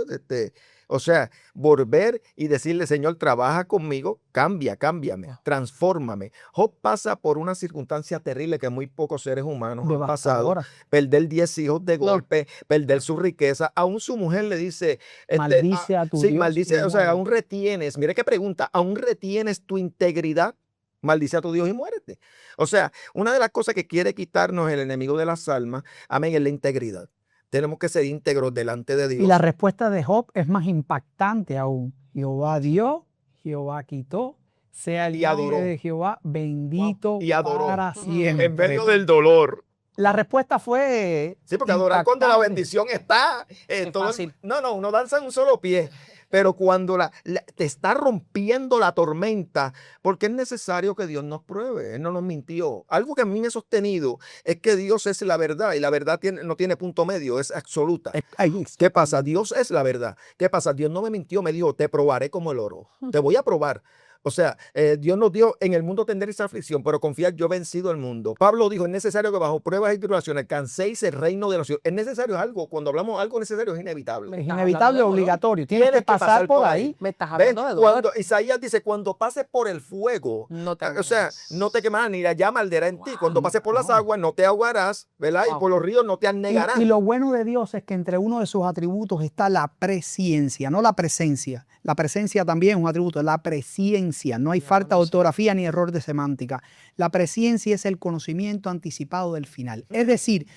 o sea, volver y decirle, Señor, trabaja conmigo, cámbiame, transfórmame. Job pasa por una circunstancia terrible que muy pocos seres humanos han pasado. Devastadora. Perder 10 hijos de golpe, perder su riqueza. Aún su mujer le dice, Maldice a tu sí, Dios maldice, y o sea, muere. aún retienes, mire qué pregunta, aún retienes tu integridad. Maldice a tu Dios y muérete. O sea, una de las cosas que quiere quitarnos el enemigo de las almas, amén, es la integridad. Tenemos que ser íntegros delante de Dios. Y la respuesta de Job es más impactante aún. Jehová dio, Jehová quitó, sea el Y adoró. nombre de Jehová bendito Y adoró. para siempre. En medio del dolor. La respuesta fue Sí, porque adorar cuando la impactante. bendición está. Es Todo fácil. no, uno danza en un solo pie. Pero cuando te está rompiendo la tormenta, porque es necesario que Dios nos pruebe. Él no nos mintió. Algo que a mí me ha sostenido es que Dios es la verdad y la verdad no tiene punto medio, es absoluta. ¿Qué pasa? Dios es la verdad. ¿Qué pasa? Dios no me mintió, me dijo, te probaré como el oro. Te voy a probar. O sea, Dios nos dio, en el mundo tendréis aflicción, pero confiad, yo he vencido el mundo. Pablo dijo, es necesario que bajo pruebas y tribulaciones alcancéis el reino de los cielos. Es necesario algo, cuando hablamos algo necesario es inevitable. Es inevitable, obligatorio. Tienes que pasar por ahí. Me estás ¿Ves? hablando de dolor. Cuando Isaías dice, cuando pases por el fuego, No te o sea, no te quemarás ni la llama arderá en ti. Wow. Cuando pases por las aguas, no te ahogarás, ¿verdad? Wow. Y por los ríos no te anegarás. Y lo bueno de Dios es que entre uno de sus atributos está la presciencia, no la presencia. La presencia también es un atributo, la presciencia. No hay falta de ortografía ni error de semántica. La presciencia es el conocimiento anticipado del final. Es decir,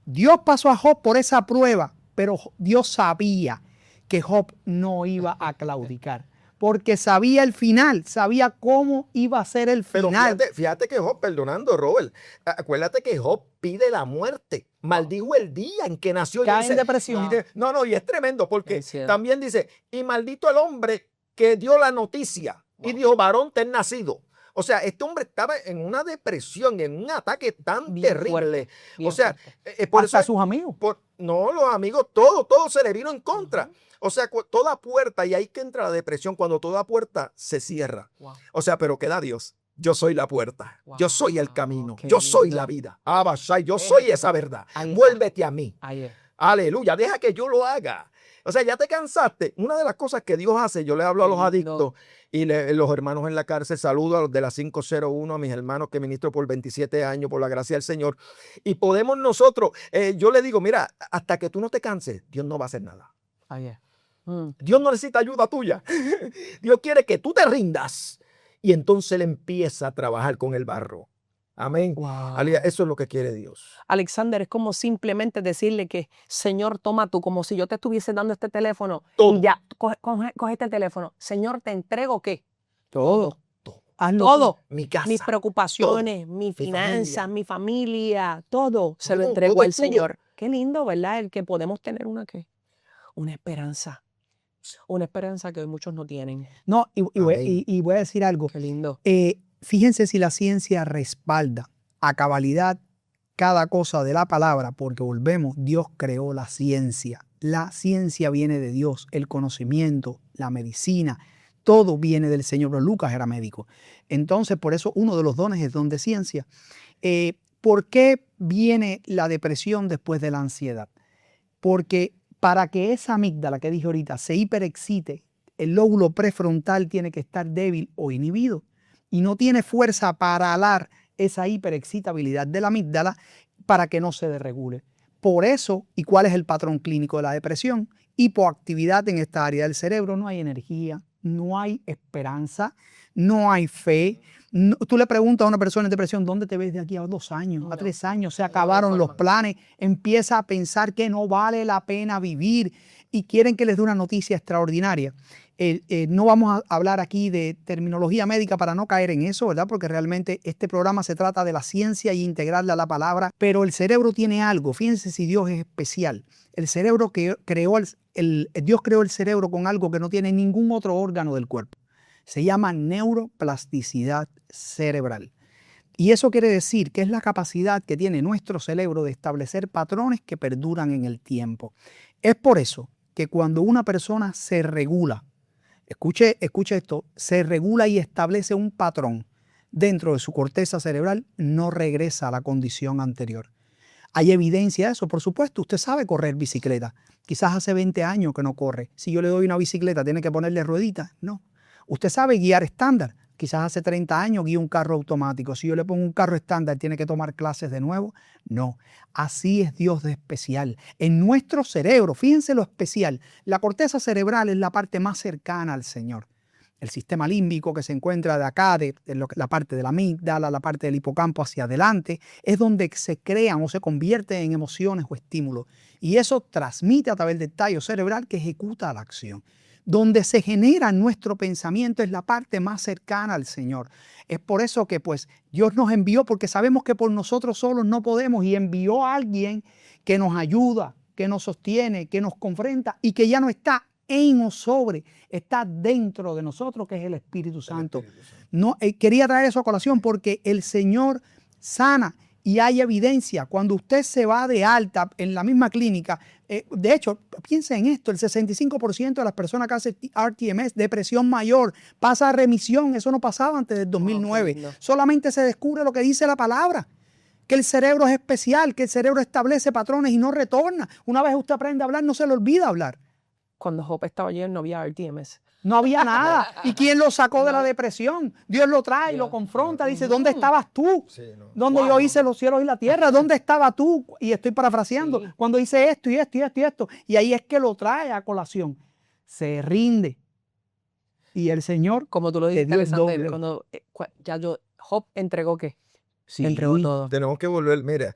Dios pasó a Job por esa prueba, pero Dios sabía que Job no iba a claudicar, porque sabía el final, sabía cómo iba a ser el Pero final. fíjate que Job, perdonando, Robert, acuérdate que Job pide la muerte. Maldijo el día en que nació. Y Cae dice, en depresión. No, y es tremendo porque Es cierto. también dice, y maldito el hombre que dio la noticia y dijo, varón te has nacido. O sea, este hombre estaba en una depresión, en un ataque tan Bien terrible. fuerte, bien O sea, fuerte. por Hasta eso sus amigos. no, los amigos, todo se le vino en contra. O sea, toda puerta, y ahí que entra la depresión, cuando toda puerta se cierra. Wow. O sea, pero queda Dios. Yo soy la puerta. Wow, Yo soy el camino. qué Yo soy lindo. la vida. Abashai, yo soy esa verdad. Ahí está. Vuélvete a mí. Ahí es. Aleluya. Deja que yo lo haga. O sea, ya te cansaste. Una de las cosas que Dios hace, yo le hablo a los Lindo. adictos y los hermanos en la cárcel, saludo a los de la 501, a mis hermanos que ministro por 27 años, por la gracia del Señor. Y podemos nosotros, yo le digo, mira, hasta que tú no te canses, Dios no va a hacer nada. Ahí es. Dios no necesita ayuda tuya. Dios quiere que tú te rindas. Y entonces Él empieza a trabajar con el barro. Amén. Wow. Aleluya, eso es lo que quiere Dios. Alexander, es como simplemente decirle que, Señor, toma tú, como si yo te estuviese dando este teléfono Todo. y ya, coge este teléfono. Señor, ¿te entrego qué? Todo. Todo. Hazlo Todo. Mi casa. Mis preocupaciones, mis finanzas, mi familia, todo se lo Todo, entrego todo al es tuyo. Señor. Qué lindo, ¿verdad? El que podemos tener una esperanza. Una esperanza que hoy muchos no tienen. No, y Amén. voy a decir algo. Qué lindo. Fíjense si la ciencia respalda a cabalidad cada cosa de la palabra, porque volvemos, Dios creó la ciencia. La ciencia viene de Dios, el conocimiento, la medicina, todo viene del Señor. Pero Lucas era médico. Entonces, por eso uno de los dones es don de ciencia. ¿Por qué viene la depresión después de la ansiedad? Porque para que esa amígdala que dije ahorita se hiperexcite, el lóbulo prefrontal tiene que estar débil o inhibido y no tiene fuerza para alar esa hiperexcitabilidad de la amígdala para que no se desregule. Por eso, ¿y cuál es el patrón clínico de la depresión? Hipoactividad en esta área del cerebro, no hay energía, no hay esperanza, no hay fe. No, tú le preguntas a una persona en depresión, ¿dónde te ves de aquí a 2 años, a 3 años? Se acabaron los planes, empieza a pensar que no vale la pena vivir y quieren que les dé una noticia extraordinaria. No vamos a hablar aquí de terminología médica para no caer en eso, ¿verdad? Porque realmente este programa se trata de la ciencia y integrarla a la palabra, pero el cerebro tiene algo. Fíjense si Dios es especial. El cerebro que creó, Dios creó el cerebro con algo que no tiene ningún otro órgano del cuerpo. Se llama neuroplasticidad cerebral. Y eso quiere decir que es la capacidad que tiene nuestro cerebro de establecer patrones que perduran en el tiempo. Es por eso que cuando una persona se regula, escuche esto, se regula y establece un patrón dentro de su corteza cerebral, no regresa a la condición anterior. Hay evidencia de eso, por supuesto. Usted sabe correr bicicleta. Quizás hace 20 años que no corre. Si yo le doy una bicicleta, ¿tiene que ponerle rueditas? No. Usted sabe guiar estándar. Quizás hace 30 años guía un carro automático. Si yo le pongo un carro estándar, ¿tiene que tomar clases de nuevo? No. Así es Dios de especial. En nuestro cerebro, fíjense lo especial, la corteza cerebral es la parte más cercana al Señor. El sistema límbico que se encuentra de acá, de la parte de la amígdala, la parte del hipocampo hacia adelante, es donde se crean o se convierten en emociones o estímulos. Y eso transmite a través del tallo cerebral que ejecuta la acción. Donde se genera nuestro pensamiento es la parte más cercana al Señor. Es por eso que pues Dios nos envió, porque sabemos que por nosotros solos no podemos, y envió a alguien que nos ayuda, que nos sostiene, que nos confronta y que ya no está en o sobre, está dentro de nosotros, que es el Espíritu Santo. No, quería traer eso a colación porque el Señor sana y hay evidencia. Cuando usted se va de alta en la misma clínica, de hecho, piensa en esto, el 65% de las personas que hacen RTMS, depresión mayor, pasa a remisión. Eso no pasaba antes del 2009. lindo. Solamente se descubre lo que dice la palabra, que el cerebro es especial, que el cerebro establece patrones y no retorna. Una vez usted aprende a hablar, no se le olvida hablar. Cuando Job estaba allí no había RTMS. No había nada. ¿Y quién lo sacó de la depresión? Dios lo trae y lo confronta. Dice, ¿dónde estabas tú? Sí, no. Donde yo hice los cielos y la tierra. ¿Dónde estabas tú? Y estoy parafraseando. Sí. Cuando hice esto y esto y esto y esto. Y ahí es que lo trae a colación. Se rinde. Y el Señor, Como tú lo te dijiste, dio el Alexander, doble. cuando Job entregó ¿qué? sí, Entregó todo. Tenemos que volver, mira,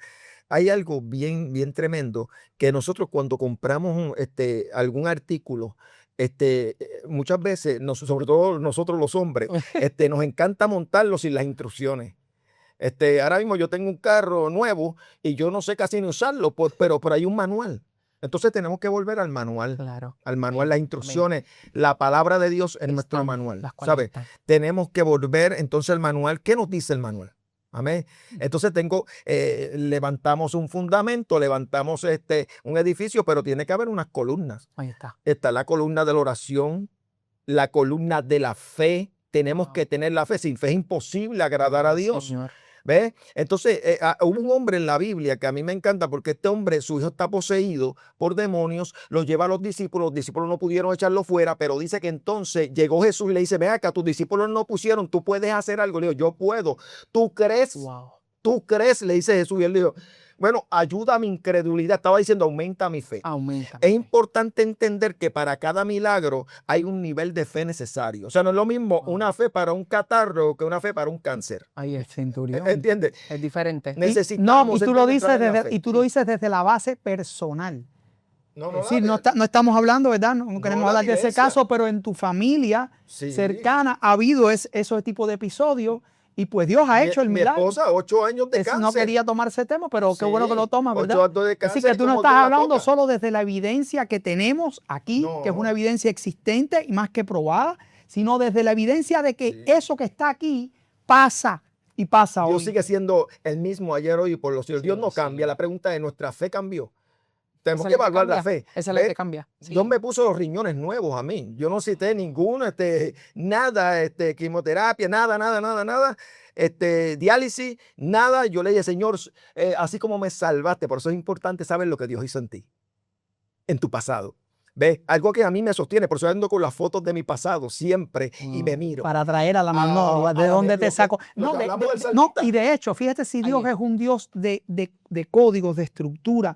hay algo bien tremendo que nosotros cuando compramos algún artículo, muchas veces, sobre todo nosotros los hombres, nos encanta montarlo sin las instrucciones. Ahora mismo yo tengo un carro nuevo y yo no sé casi ni usarlo, pues, pero hay un manual. Entonces tenemos que volver al manual. Claro. Al manual, las instrucciones, la palabra de Dios en nuestro Están, manual. las cuales ¿Sabes? están. Tenemos que volver entonces al manual. ¿Qué nos dice el manual? Amén. Entonces levantamos un fundamento, levantamos un edificio, pero tiene que haber unas columnas. Ahí está. Está la columna de la oración, la columna de la fe. Tenemos Wow. que tener la fe. Sin fe es imposible agradar a Dios. Señor. ¿Ves? Entonces, hubo un hombre en la Biblia que a mí me encanta porque este hombre, su hijo está poseído por demonios, lo lleva a los discípulos no pudieron echarlo fuera, pero dice que entonces llegó Jesús y le dice, ve acá, tus discípulos no pusieron, tú puedes hacer algo. Le digo, yo puedo. ¿Tú crees? Wow. ¿Tú crees? Le dice Jesús y él le dijo, bueno, ayuda a mi incredulidad. Estaba diciendo, aumenta mi fe. Aumenta. Es importante entender que para cada milagro hay un nivel de fe necesario. O sea, no es lo mismo una fe para un catarro que una fe para un cáncer. Ahí es. centurión. ¿Entiendes? Es diferente. Necesitamos y tú lo dices entrar en la desde, fe. y tú lo dices desde la base personal. No, Es decir, no estamos hablando, ¿verdad? No queremos la hablar de ese vivencia. caso, pero en tu familia Sí. cercana ha habido esos tipos de episodios y pues Dios ha hecho el Mi milagro. esposa, 8 años de cáncer. No quería tomar ese tema, pero qué Sí, bueno que lo tomas, 8 ¿verdad? años de Así cáncer, que tú no como estás Dios la hablando toca. solo desde la evidencia que tenemos aquí, No. que es una evidencia existente y más que probada, sino desde la evidencia de que Sí. eso que está aquí pasa y pasa Dios hoy. sigue siendo el mismo ayer, hoy y por los siglos. Sí, Dios no sí. cambia. La pregunta es, ¿nuestra fe cambió? Tenemos Esa que es la que evaluar la cambia. fe. Esa es la que ¿Ves? cambia. Sí. Dios me puso los riñones nuevos a mí. Yo no cité ninguno, nada, quimioterapia, nada, diálisis, nada. Yo le dije, Señor, así como me salvaste, por eso es importante saber lo que Dios hizo en ti, en tu pasado. ¿Ves? Algo que a mí me sostiene, por eso ando con las fotos de mi pasado siempre y me miro. Para traer a la mano, Ah, ¿de dónde te lo que- saco? lo No, que hablamos del no, salmista. y de hecho, fíjate si Dios Ahí. es un Dios de códigos, de estructura,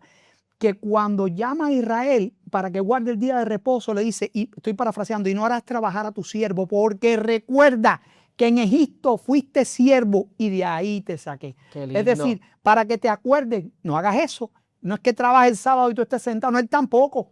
que cuando llama a Israel para que guarde el día de reposo, le dice, y estoy parafraseando, y no harás trabajar a tu siervo, porque recuerda que en Egipto fuiste siervo y de ahí te saqué. Qué lindo. Es decir, para que te acuerdes, no hagas eso. No es que trabajes el sábado y tú estés sentado, no, él tampoco.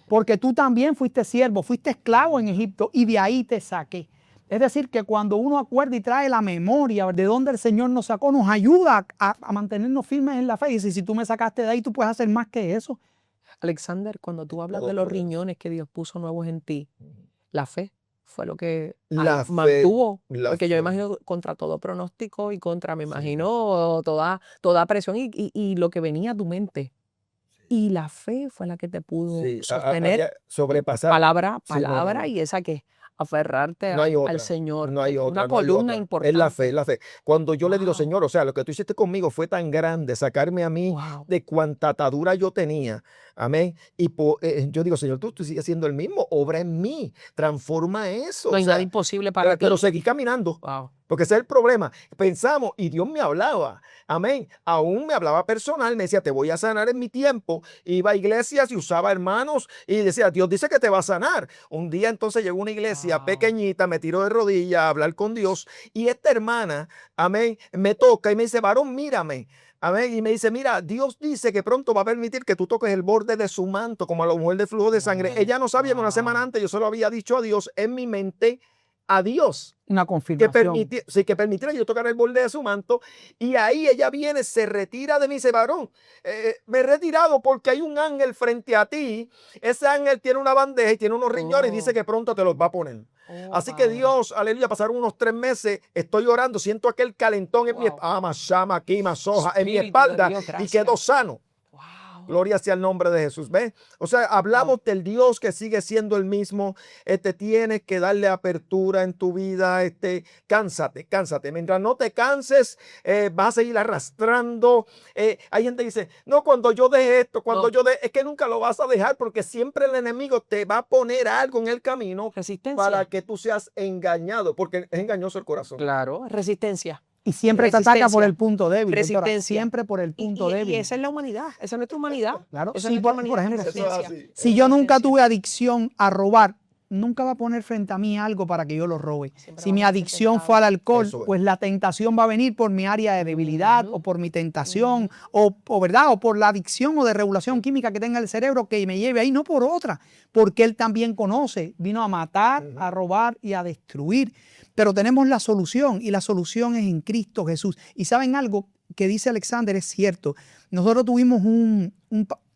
Porque tú también fuiste siervo, fuiste esclavo en Egipto y de ahí te saqué. Es decir, que cuando uno acuerda y trae la memoria de dónde el Señor nos sacó, nos ayuda a mantenernos firmes en la fe. Y dice, si tú me sacaste de ahí, tú puedes hacer más que eso. Alexander, cuando tú hablas Todo de los poderoso. riñones que Dios puso nuevos en ti, la fe fue lo que La fe, mantuvo. la Porque yo fe. imagino contra todo pronóstico y contra, me imagino, toda presión y lo que venía a tu mente. Y la fe fue la que te pudo Sí, sostener sobrepasar. palabra, Sí, no, no. y esa que aferrarte No hay otra, al Señor. no hay otra, Una no hay columna otra. importante. Es la fe, es la fe. Cuando yo le digo, Wow. Señor, o sea, lo que tú hiciste conmigo fue tan grande, sacarme a mí Wow. de cuanta atadura yo tenía. Amén. Y yo digo, Señor, tú sigues siendo el mismo, obra en mí, transforma eso. No hay o sea, nada imposible para ti. pero seguí caminando. Wow. Porque ese es el problema. Pensamos y Dios me hablaba. Amén. Aún me hablaba personal. Me decía, te voy a sanar en mi tiempo. Iba a iglesias y usaba hermanos y decía, Dios dice que te va a sanar. Un día entonces llegó una iglesia Wow. pequeñita, me tiró de rodillas a hablar con Dios. Y esta hermana, amén, me toca y me dice, varón, mírame. Amén. Y me dice, mira, Dios dice que pronto va a permitir que tú toques el borde de su manto, como a la mujer de flujo de sangre. Wow. Ella no sabía, una semana antes yo se lo había dicho a Dios en mi mente, a Dios. Una Que, confirmación. que permitiera yo tocar el borde de su manto, y ahí ella viene, se retira de mí y dice, varón, me he retirado porque hay un ángel frente a ti. Ese ángel tiene una bandeja y tiene unos riñones y dice que pronto te los va a poner. Oh, Así que Padre. Dios, aleluya, pasaron unos 3 meses, estoy orando, siento aquel calentón en mi Wow. en mi Espíritu de espalda Dios, y gracias. quedó sano. Wow. Gloria sea el nombre de Jesús. ¿Ves? O sea, hablamos del Dios que sigue siendo el mismo. Tienes que darle apertura en tu vida. Cánsate, cánsate. Mientras no te canses, vas a seguir arrastrando. Hay gente que dice, no, cuando yo deje esto, cuando No. yo deje, es que nunca lo vas a dejar porque siempre el enemigo te va a poner algo en el camino Resistencia. para que tú seas engañado, porque es engañoso el corazón. Claro, resistencia. Y siempre te ataca por el punto débil. doctora, Resistencia. siempre por el punto débil. Y esa es la humanidad, esa es nuestra humanidad. Claro, Esa sí, es nuestra por humanidad, ejemplo, resistencia. Eso es así. Si yo nunca Resistencia. tuve adicción a robar, nunca va a poner frente a mí algo para que yo lo robe. Siempre Si vamos mi a ser adicción tentados. fue al alcohol, Eso es. pues la tentación va a venir por mi área de debilidad o por mi tentación o ¿verdad? O por la adicción o de regulación química que tenga el cerebro que me lleve ahí, no por otra, porque él también conoce, vino a matar, a robar y a destruir. Pero tenemos la solución y la solución es en Cristo Jesús. Y ¿saben algo que dice Alexander? Es cierto. Nosotros tuvimos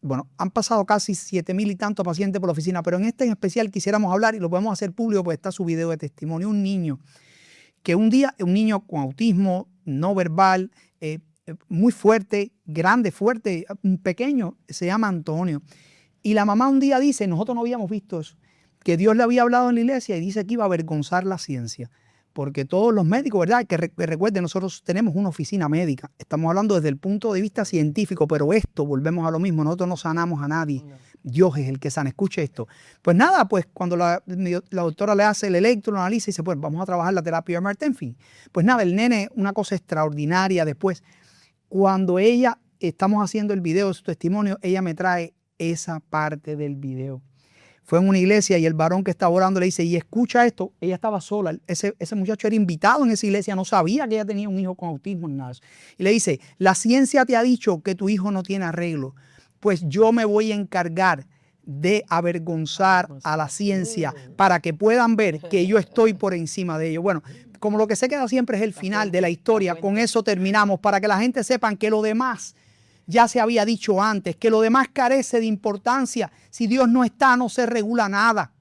bueno, han pasado casi 7,000 y tantos pacientes por la oficina, pero en este en especial quisiéramos hablar y lo podemos hacer público porque está su video de testimonio. Un niño que un niño con autismo no verbal, muy fuerte, grande, fuerte, pequeño, se llama Antonio. Y la mamá un día dice, nosotros no habíamos visto eso, que Dios le había hablado en la iglesia y dice que iba a avergonzar la ciencia. Porque todos los médicos, ¿verdad? Que recuerden, nosotros tenemos una oficina médica. Estamos hablando desde el punto de vista científico, pero esto, volvemos a lo mismo, nosotros no sanamos a nadie. No. Dios es el que sana. Escuche esto. Pues nada, pues cuando la doctora le hace el electro, lo analiza y dice, pues vamos a trabajar la terapia de Martenfin. Pues nada, el nene, una cosa extraordinaria. Después, cuando estamos haciendo el video de su testimonio, ella me trae esa parte del video. Fue en una iglesia y el varón que estaba orando le dice, y escucha esto, ella estaba sola, ese muchacho era invitado en esa iglesia, no sabía que ella tenía un hijo con autismo ni nada de eso. Y le dice, la ciencia te ha dicho que tu hijo no tiene arreglo, pues yo me voy a encargar de avergonzar a la ciencia para que puedan ver que yo estoy por encima de ellos. Bueno, como lo que se queda siempre es el final de la historia, con eso terminamos, para que la gente sepan que lo demás ya se había dicho antes, que lo demás carece de importancia. Si Dios no está, no se regula nada.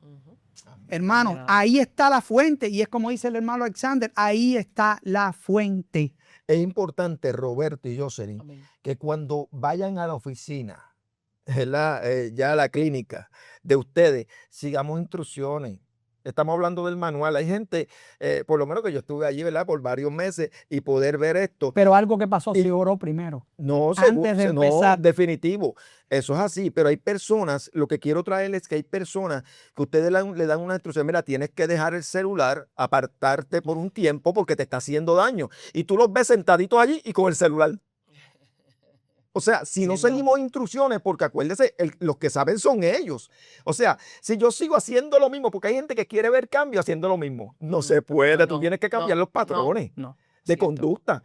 Hermanos, ahí está la fuente. Y es como dice el hermano Alexander, ahí está la fuente. Es importante, Roberto y Jocelyn, que cuando vayan a la oficina, ya a la clínica de ustedes, sigamos instrucciones. Estamos hablando del manual. Hay gente, por lo menos que yo estuve allí, ¿verdad? Por varios meses y poder ver esto. Pero algo que pasó, se oró primero. No, antes de empezar. No, definitivo. Eso es así. Pero hay personas, lo que quiero traerles es que hay personas que ustedes le dan una instrucción. Mira, tienes que dejar el celular, apartarte por un tiempo porque te está haciendo daño. Y tú los ves sentaditos allí y con el celular. O sea, si no seguimos instrucciones, porque acuérdese, los que saben son ellos. O sea, si yo sigo haciendo lo mismo, porque hay gente que quiere ver cambio haciendo lo mismo. No se puede, tú tienes que cambiar los patrones de conducta.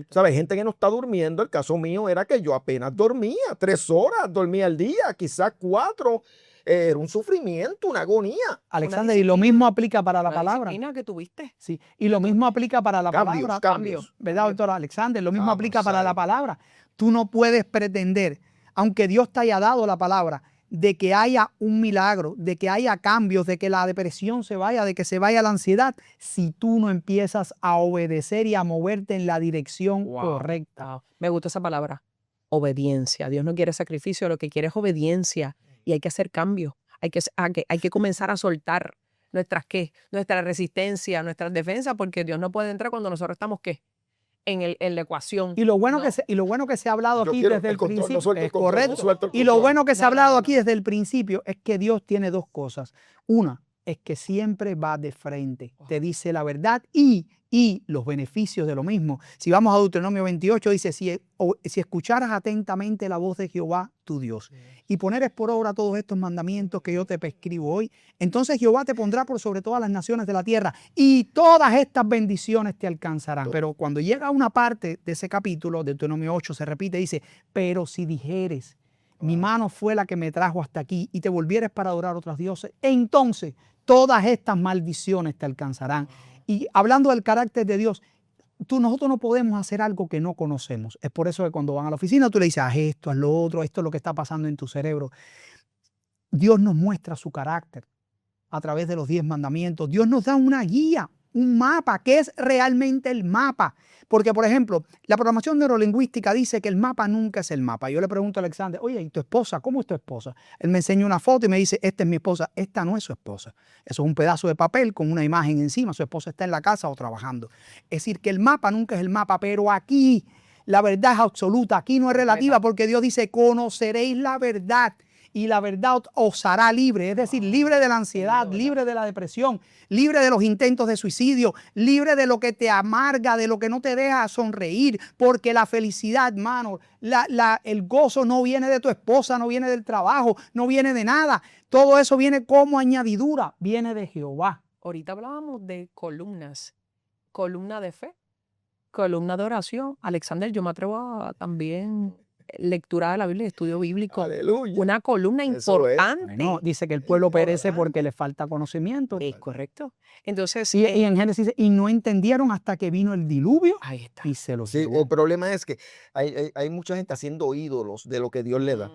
¿Sabes? Gente que no está durmiendo. El caso mío era que yo apenas dormía 3 horas, dormía al día, quizás 4. Era un sufrimiento, una agonía. Alexander, y lo mismo aplica para la palabra. Que tuviste. Sí, y lo mismo aplica para la palabra. Cambios. ¿Verdad, doctora Alexander? Lo mismo aplica para la palabra. Tú no puedes pretender, aunque Dios te haya dado la palabra, de que haya un milagro, de que haya cambios, de que la depresión se vaya, de que se vaya la ansiedad, si tú no empiezas a obedecer y a moverte en la dirección correcta. Wow. Me gusta esa palabra, obediencia. Dios no quiere sacrificio, lo que quiere es obediencia. Y hay que hacer cambios. Hay que comenzar a soltar nuestra resistencia, nuestras defensas, porque Dios no puede entrar cuando nosotros estamos en la ecuación. Y lo bueno que se ha hablado aquí desde el principio es correcto. Y lo bueno que se ha hablado aquí desde el principio es que Dios tiene 2 cosas. Una es que siempre va de frente, te dice la verdad y los beneficios de lo mismo. Si vamos a Deuteronomio 28, dice, si escucharas atentamente la voz de Jehová, tu Dios, y poneres por obra todos estos mandamientos que yo te prescribo hoy, entonces Jehová te pondrá por sobre todas las naciones de la tierra y todas estas bendiciones te alcanzarán. Pero cuando llega a una parte de ese capítulo, Deuteronomio 8, se repite, dice, pero si dijeres, mi mano fue la que me trajo hasta aquí y te volvieres para adorar a otros dioses, entonces todas estas maldiciones te alcanzarán. Y hablando del carácter de Dios, nosotros no podemos hacer algo que no conocemos. Es por eso que cuando van a la oficina tú le dices, haz esto, haz lo otro, esto es lo que está pasando en tu cerebro. Dios nos muestra su carácter. a través de los 10 mandamientos. Dios nos da una guía, un mapa. ¿Qué es realmente el mapa? Porque, por ejemplo, la programación neurolingüística dice que el mapa nunca es el mapa. Yo le pregunto a Alexander, oye, ¿y tu esposa? ¿Cómo es tu esposa? Él me enseña una foto y me dice, esta es mi esposa. Esta no es su esposa. Eso es un pedazo de papel con una imagen encima. Su esposa está en la casa o trabajando. Es decir, que el mapa nunca es el mapa, pero aquí la verdad es absoluta. Aquí no es relativa porque Dios dice, conoceréis la verdad. Y la verdad os hará libre, es decir, libre de la ansiedad, libre de la depresión, libre de los intentos de suicidio, libre de lo que te amarga, de lo que no te deja sonreír, porque la felicidad, hermano, el gozo no viene de tu esposa, no viene del trabajo, no viene de nada. Todo eso viene como añadidura, viene de Jehová. Ahorita hablábamos de columnas, columna de fe, columna de oración. Alexander, yo me atrevo a también lectura de la Biblia, estudio bíblico. Aleluya. Una columna Eso es. importante. Bueno, dice que el pueblo perece porque le falta conocimiento. Es correcto. Entonces, Y en Génesis dice, y no entendieron hasta que vino el diluvio ahí está. y se los Sí, llevó. el problema es que hay mucha gente haciendo ídolos de lo que Dios le da.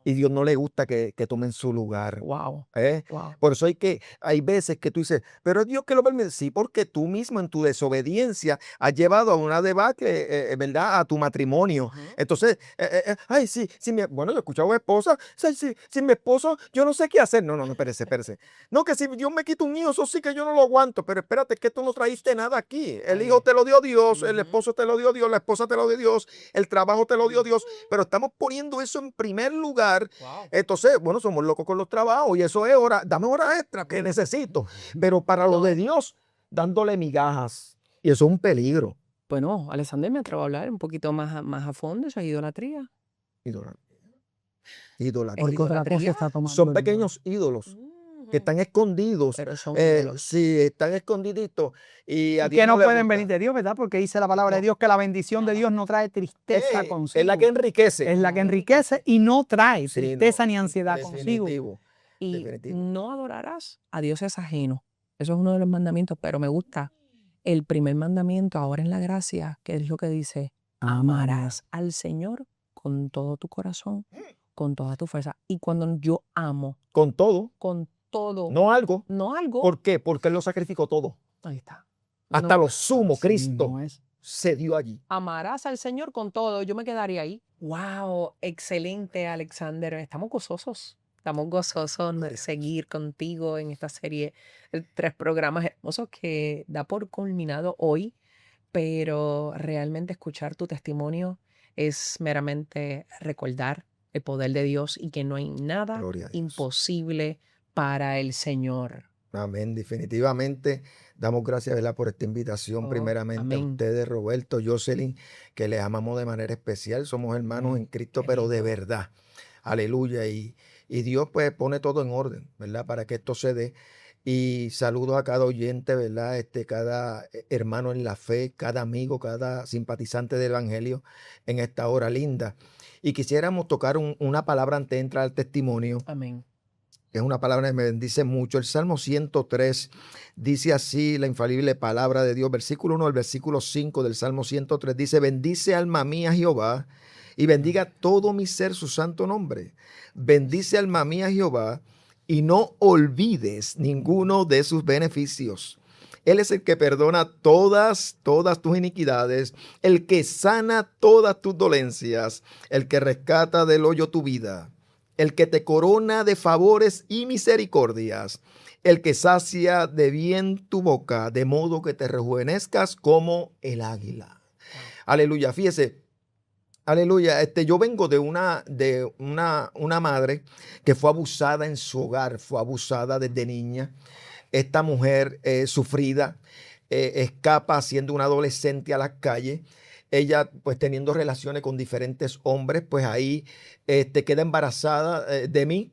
Y Dios no le gusta que tomen su lugar. Wow, ¿Eh? wow. Por eso hay veces que tú dices, pero es Dios que lo permite. Sí, porque tú mismo en tu desobediencia has llevado a una debacle, ¿verdad? A tu matrimonio. Entonces, ay, sí, bueno, yo he escuchado a mi esposa, si mi esposo, yo no sé qué hacer. No, espérese. No, que si Dios me quita un hijo, eso sí que yo no lo aguanto. Pero espérate, que tú no traíste nada aquí. El hijo te lo dio Dios, el esposo te lo dio Dios, la esposa te lo dio Dios, el trabajo te lo dio Dios. Pero estamos poniendo eso en primer lugar. Wow. Entonces, bueno, somos locos con los trabajos y eso es hora, dame hora extra que necesito. Pero para lo de Dios, dándole migajas. Y eso es un peligro. Bueno, Alexander, me atrevo a hablar un poquito más a fondo, esa idolatría. Idolatría. Porque otra idolatría. cosa está tomando Son el pequeños ídolos que están escondidos. Pero son ídolos. Sí, están escondiditos. Y a y Dios que no le pueden gusta. venir de Dios, ¿verdad? Porque dice la palabra de Dios que la bendición de Dios no trae tristeza consigo. Es la que enriquece. Es la que enriquece y no trae Sí, tristeza no, ni ansiedad consigo. definitivo. Y Definitivo. no adorarás a dioses ajenos. Eso es uno de los mandamientos, pero me gusta el primer mandamiento ahora en la gracia, que es lo que dice, amarás al Señor con todo tu corazón, con toda tu fuerza. Y cuando yo amo Con todo, con todo, no algo. no algo, ¿Por qué? Porque Él lo sacrificó todo. ahí está. Hasta No, lo sumo, Así Cristo mismo es. se dio allí. amarás al Señor con todo. Yo me quedaría ahí. Wow, excelente, Alexander. Estamos gozosos. Estamos gozosos de seguir contigo en esta serie de 3 programas hermosos que da por culminado hoy, pero realmente escuchar tu testimonio es meramente recordar el poder de Dios y que no hay nada Gloria a Dios. imposible para el Señor. Amén, definitivamente. Damos gracias, ¿verdad?, por esta invitación. Oh, Primeramente a amén. ustedes, Roberto, Jocelyn, que les amamos de manera especial. Somos hermanos en Cristo, Qué pero de lindo. verdad. Aleluya. Y Dios pues pone todo en orden, ¿verdad?, para que esto se dé. Y saludo a cada oyente, ¿verdad? Cada hermano en la fe, cada amigo, cada simpatizante del Evangelio en esta hora linda. Y quisiéramos tocar una palabra antes de entrar al testimonio. Amén. Es una palabra que me bendice mucho. El Salmo 103 dice así, la infalible palabra de Dios, versículo 1 al versículo 5 del Salmo 103 dice, bendice alma mía Jehová y bendiga todo mi ser su santo nombre. Bendice alma mía Jehová y no olvides ninguno de sus beneficios. Él es el que perdona todas tus iniquidades, el que sana todas tus dolencias, el que rescata del hoyo tu vida, el que te corona de favores y misericordias, el que sacia de bien tu boca, de modo que te rejuvenezcas como el águila. Aleluya, fíjese. Aleluya, yo vengo de una madre que fue abusada en su hogar, fue abusada desde niña. Esta mujer sufrida escapa siendo una adolescente a las calles. Ella, pues teniendo relaciones con diferentes hombres, pues ahí queda embarazada de mí.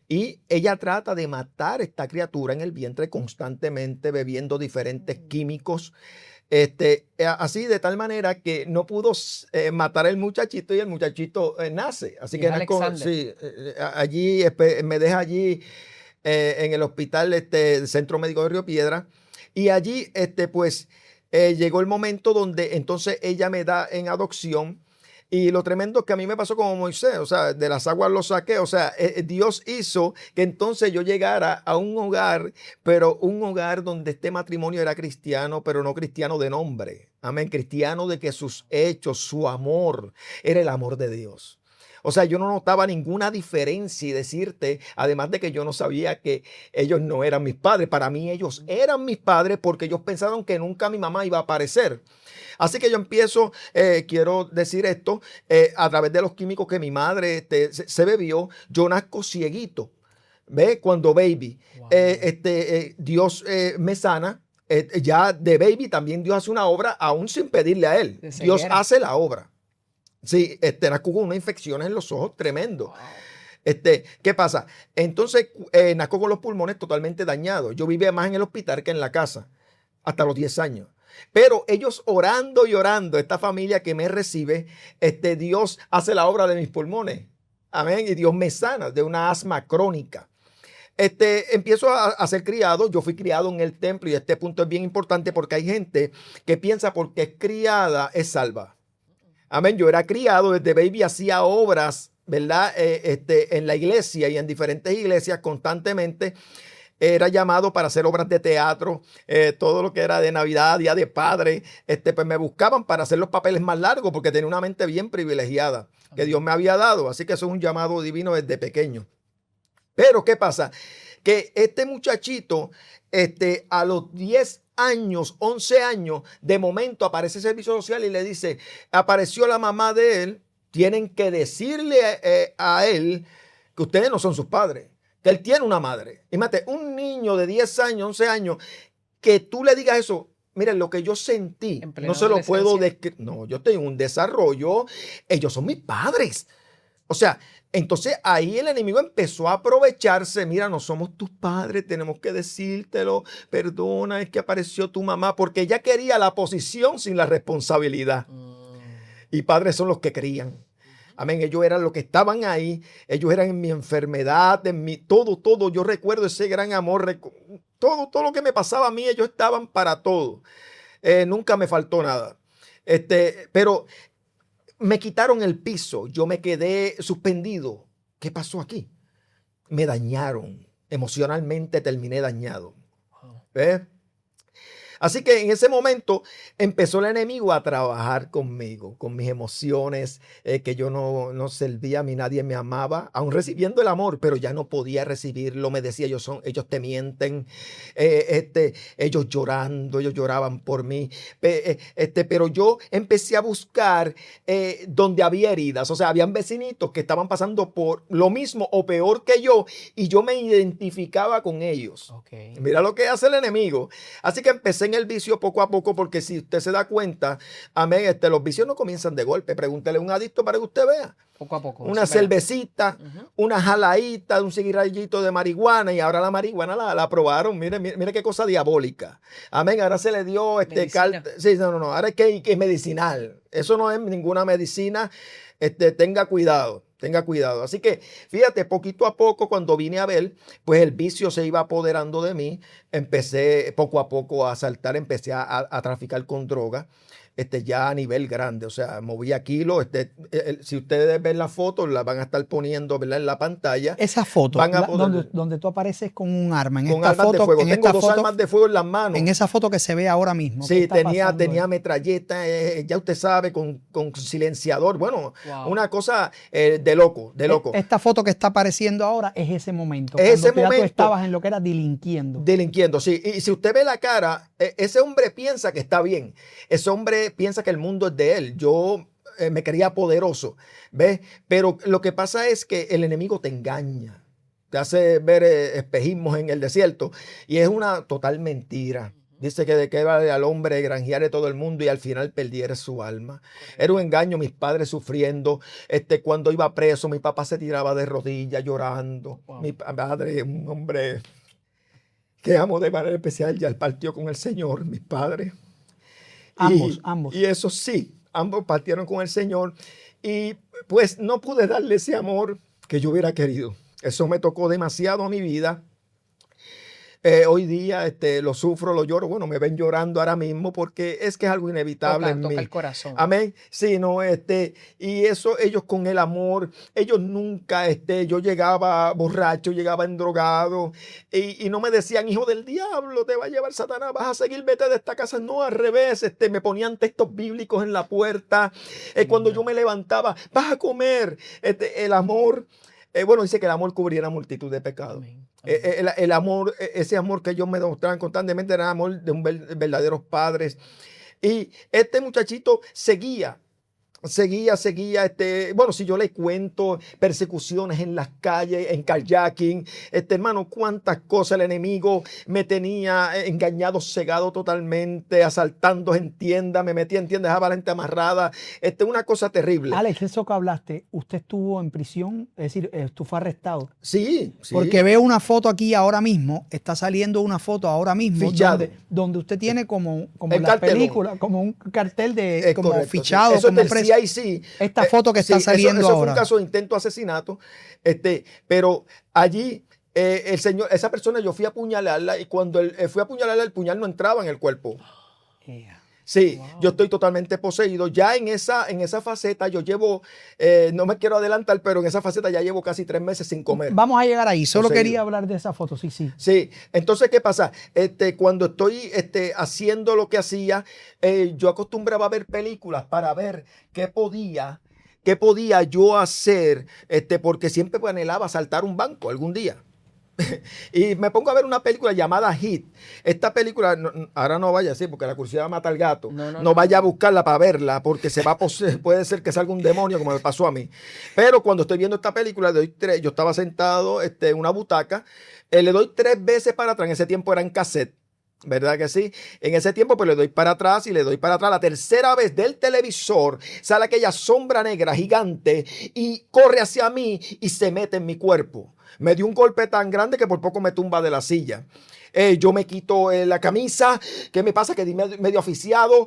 Y ella trata de matar a esta criatura en el vientre constantemente, bebiendo diferentes químicos. Así de tal manera que no pudo matar al muchachito y el muchachito nace. Así Y que es Alexander. sí, allí me deja allí en el hospital Centro Médico de Río Piedra. Y allí pues llegó el momento donde entonces ella me da en adopción Y lo tremendo es que a mí me pasó como Moisés, o sea, de las aguas lo saqué, o sea, Dios hizo que entonces yo llegara a un hogar, pero un hogar donde este matrimonio era cristiano, pero no cristiano de nombre. Amén, cristiano de que sus hechos, su amor, era el amor de Dios. O sea, yo no notaba ninguna diferencia y decirte, además de que yo no sabía que ellos no eran mis padres. Para mí ellos eran mis padres porque ellos pensaron que nunca mi mamá iba a aparecer. Así que yo empiezo, quiero decir esto, a través de los químicos que mi madre se bebió, yo nazco cieguito. ¿Ve? Cuando baby, Wow. Dios me sana. Ya de baby también Dios hace una obra aún sin pedirle a él. De Dios ceguera. hace la obra. Sí, nazco con unas infecciones en los ojos tremendo. ¿Qué pasa? Entonces, nazco con los pulmones totalmente dañados. Yo vivía más en el hospital que en la casa, hasta los 10 años. Pero ellos orando y orando, esta familia que me recibe, Dios hace la obra de mis pulmones. Amén. Y Dios me sana de una asma crónica. Empiezo a ser criado. Yo fui criado en el templo y este punto es bien importante porque hay gente que piensa porque es criada es salva. Amén. Yo era criado desde baby, hacía obras, ¿verdad? En la iglesia y en diferentes iglesias constantemente. Era llamado para hacer obras de teatro, todo lo que era de Navidad, Día de Padre, pues me buscaban para hacer los papeles más largos porque tenía una mente bien privilegiada que Dios me había dado. Así que eso es un llamado divino desde pequeño. Pero ¿qué pasa? Que este muchachito, a los 10 años, 11 años, de momento aparece el servicio social y le dice, apareció la mamá de él, tienen que decirle a él que ustedes no son sus padres, que él tiene una madre. Imagínate, un niño de 10 años, 11 años, que tú le digas eso. Miren, lo que yo sentí, En plena no se lo puedo adolescencia. describir. No, yo tengo un desarrollo, ellos son mis padres. O sea, entonces ahí el enemigo empezó a aprovecharse. Mira, no somos tus padres, tenemos que decírtelo. Perdona, es que apareció tu mamá, porque ella quería la posición sin la responsabilidad. Y padres son los que crían. Amén, ellos eran los que estaban ahí, ellos eran en mi enfermedad, en mi todo. Yo recuerdo ese gran amor, todo lo que me pasaba a mí, ellos estaban para todo. Nunca me faltó nada. Pero me quitaron el piso, yo me quedé suspendido. ¿Qué pasó aquí? Me dañaron, emocionalmente terminé dañado. ¿Ves? Así que en ese momento empezó el enemigo a trabajar conmigo, con mis emociones, que yo no servía a mí, nadie me amaba, aún recibiendo el amor, pero ya no podía recibirlo. Me decía, ellos te mienten, ellos llorando, ellos lloraban por mí. Pero yo empecé a buscar donde había heridas, o sea, habían vecinitos que estaban pasando por lo mismo o peor que yo, y yo me identificaba con ellos. Okay. Mira lo que hace el enemigo. Así que empecé en el vicio poco a poco, porque si usted se da cuenta, amén, los vicios no comienzan de golpe. Pregúntele a un adicto para que usted vea. Poco a poco. Una cervecita, una jaladita, un cigarrillito de marihuana, y ahora la marihuana la aprobaron. Mire qué cosa diabólica. Amén, ahora se le dio Medicina. sí, no, ahora es que es medicinal. Eso no es ninguna medicina. Tenga cuidado. Tenga cuidado. Así que fíjate, poquito a poco cuando vine a ver, pues el vicio se iba apoderando de mí. Empecé poco a poco a saltar, empecé a traficar con droga. Ya a nivel grande, o sea, movía kilos. Si ustedes ven la foto, la van a estar poniendo, ¿verdad?, en la pantalla. Esa foto, Van a poder- donde tú apareces con un arma. En Con esta armas foto, de fuego. en Tengo esta dos foto, armas de fuego en las manos. en esa foto que se ve ahora mismo. ¿qué Sí, está pasando tenía ahí? metralleta, ya usted sabe, con silenciador. Bueno, Wow. una cosa de loco, de loco. Esta foto que está apareciendo ahora es ese momento. Es ese cuando ya tú momento. estabas en lo que era delinquiendo. Delinquiendo, sí. Y si usted ve la cara, ese hombre piensa que está bien. Ese hombre piensa que el mundo es de él. Yo me creía poderoso, ¿ves? Pero lo que pasa es que el enemigo te engaña. Te hace ver espejismos en el desierto. Y es una total mentira. Dice que de qué vale al hombre granjear todo el mundo y al final perdiera su alma. Era un engaño, mis padres sufriendo. Cuando iba preso, mi papá se tiraba de rodillas llorando. Wow. Mi padre, un hombre que amo de manera especial, ya él partió con el Señor, mis padres. Ambos. Y eso sí, ambos partieron con el Señor. Y pues no pude darle ese amor que yo hubiera querido. Eso me tocó demasiado a mi vida. Hoy día lo sufro, lo lloro. Bueno, me ven llorando ahora mismo porque es que es algo inevitable en Toca mí. el corazón. Amén. Sí, no, y eso, ellos con el amor, ellos nunca, yo llegaba borracho, llegaba endrogado y no me decían, hijo del diablo, te va a llevar Satanás, vas a seguir, vete de esta casa. No, al revés, me ponían textos bíblicos en la puerta. Cuando yo me levantaba, vas a comer. El amor, bueno, dice que el amor cubriera multitud de pecados. Amén. El amor, ese amor que ellos me demostraban constantemente era el amor de un verdaderos padres. Y este muchachito seguía. Bueno, si yo le cuento persecuciones en las calles, en kayaking, hermano, cuántas cosas el enemigo me tenía engañado, cegado totalmente, asaltando en tiendas, me metía en tiendas, dejaba la gente amarrada, una cosa terrible. Alex, eso que hablaste, ¿usted estuvo en prisión? Es decir, ¿usted fue arrestado? Sí. Porque veo una foto aquí ahora mismo, está saliendo una foto ahora mismo donde usted tiene como en las películas, como un cartel de como correcto, fichado, sí. Eso como es del CIC. Esta foto que está saliendo eso ahora. Fue un caso de intento de asesinato, pero allí el señor, esa persona, yo fui a apuñalarla y cuando fui a apuñalarla, el puñal no entraba en el cuerpo. Sí, wow. Yo estoy totalmente poseído. Ya en esa faceta yo llevo, no me quiero adelantar, pero en esa faceta ya llevo casi 3 meses sin comer. Vamos a llegar ahí. Solo quería hablar de esa foto, sí. Sí, entonces, ¿qué pasa? Cuando estoy haciendo lo que hacía, yo acostumbraba a ver películas para ver qué podía yo hacer, porque siempre anhelaba asaltar un banco algún día. Y me pongo a ver una película llamada Hit. Esta película, ahora no vaya así, porque la curiosidad mata al gato. No vaya a buscarla para verla, porque puede ser que salga un demonio, como me pasó a mí. Pero cuando estoy viendo esta película, yo estaba sentado en una butaca, le doy 3 veces para atrás. En ese tiempo era en cassette. ¿Verdad que sí? En ese tiempo pues le doy para atrás y le doy para atrás. La tercera vez del televisor sale aquella sombra negra gigante y corre hacia mí y se mete en mi cuerpo. Me dio un golpe tan grande que por poco me tumba de la silla. Yo me quito la camisa. ¿Qué me pasa? Que medio asfixiado.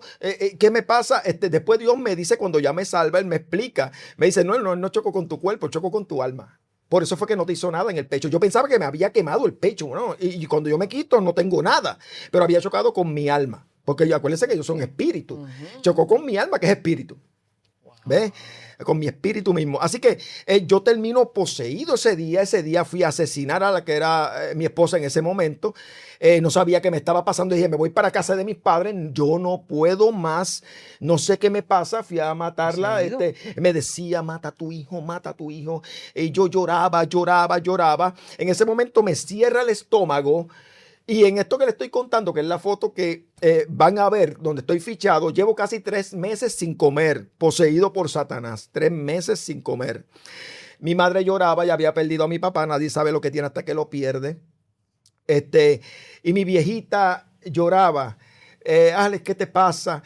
¿Qué me pasa? Después Dios me dice, cuando ya me salva, Él me explica. Me dice, no choco con tu cuerpo, choco con tu alma. Por eso fue que no te hizo nada en el pecho. Yo pensaba que me había quemado el pecho, ¿no? Y cuando yo me quito no tengo nada. Pero había chocado con mi alma. Porque acuérdense que ellos son espíritus. Chocó con mi alma, que es espíritu. ¿Ves? Con mi espíritu mismo. Así que yo termino poseído ese día. Ese día fui a asesinar a la que era mi esposa en ese momento. No sabía qué me estaba pasando. Dije, me voy para casa de mis padres. Yo no puedo más. No sé qué me pasa. Fui a matarla. Me decía, mata a tu hijo, mata a tu hijo. Y yo lloraba. En ese momento me cierra el estómago. Y en esto que le estoy contando, que es la foto que van a ver, donde estoy fichado, llevo casi 3 meses sin comer, poseído por Satanás. 3 meses sin comer. Mi madre lloraba, ya había perdido a mi papá, nadie sabe lo que tiene hasta que lo pierde. Y mi viejita lloraba. Alex, ¿qué te pasa?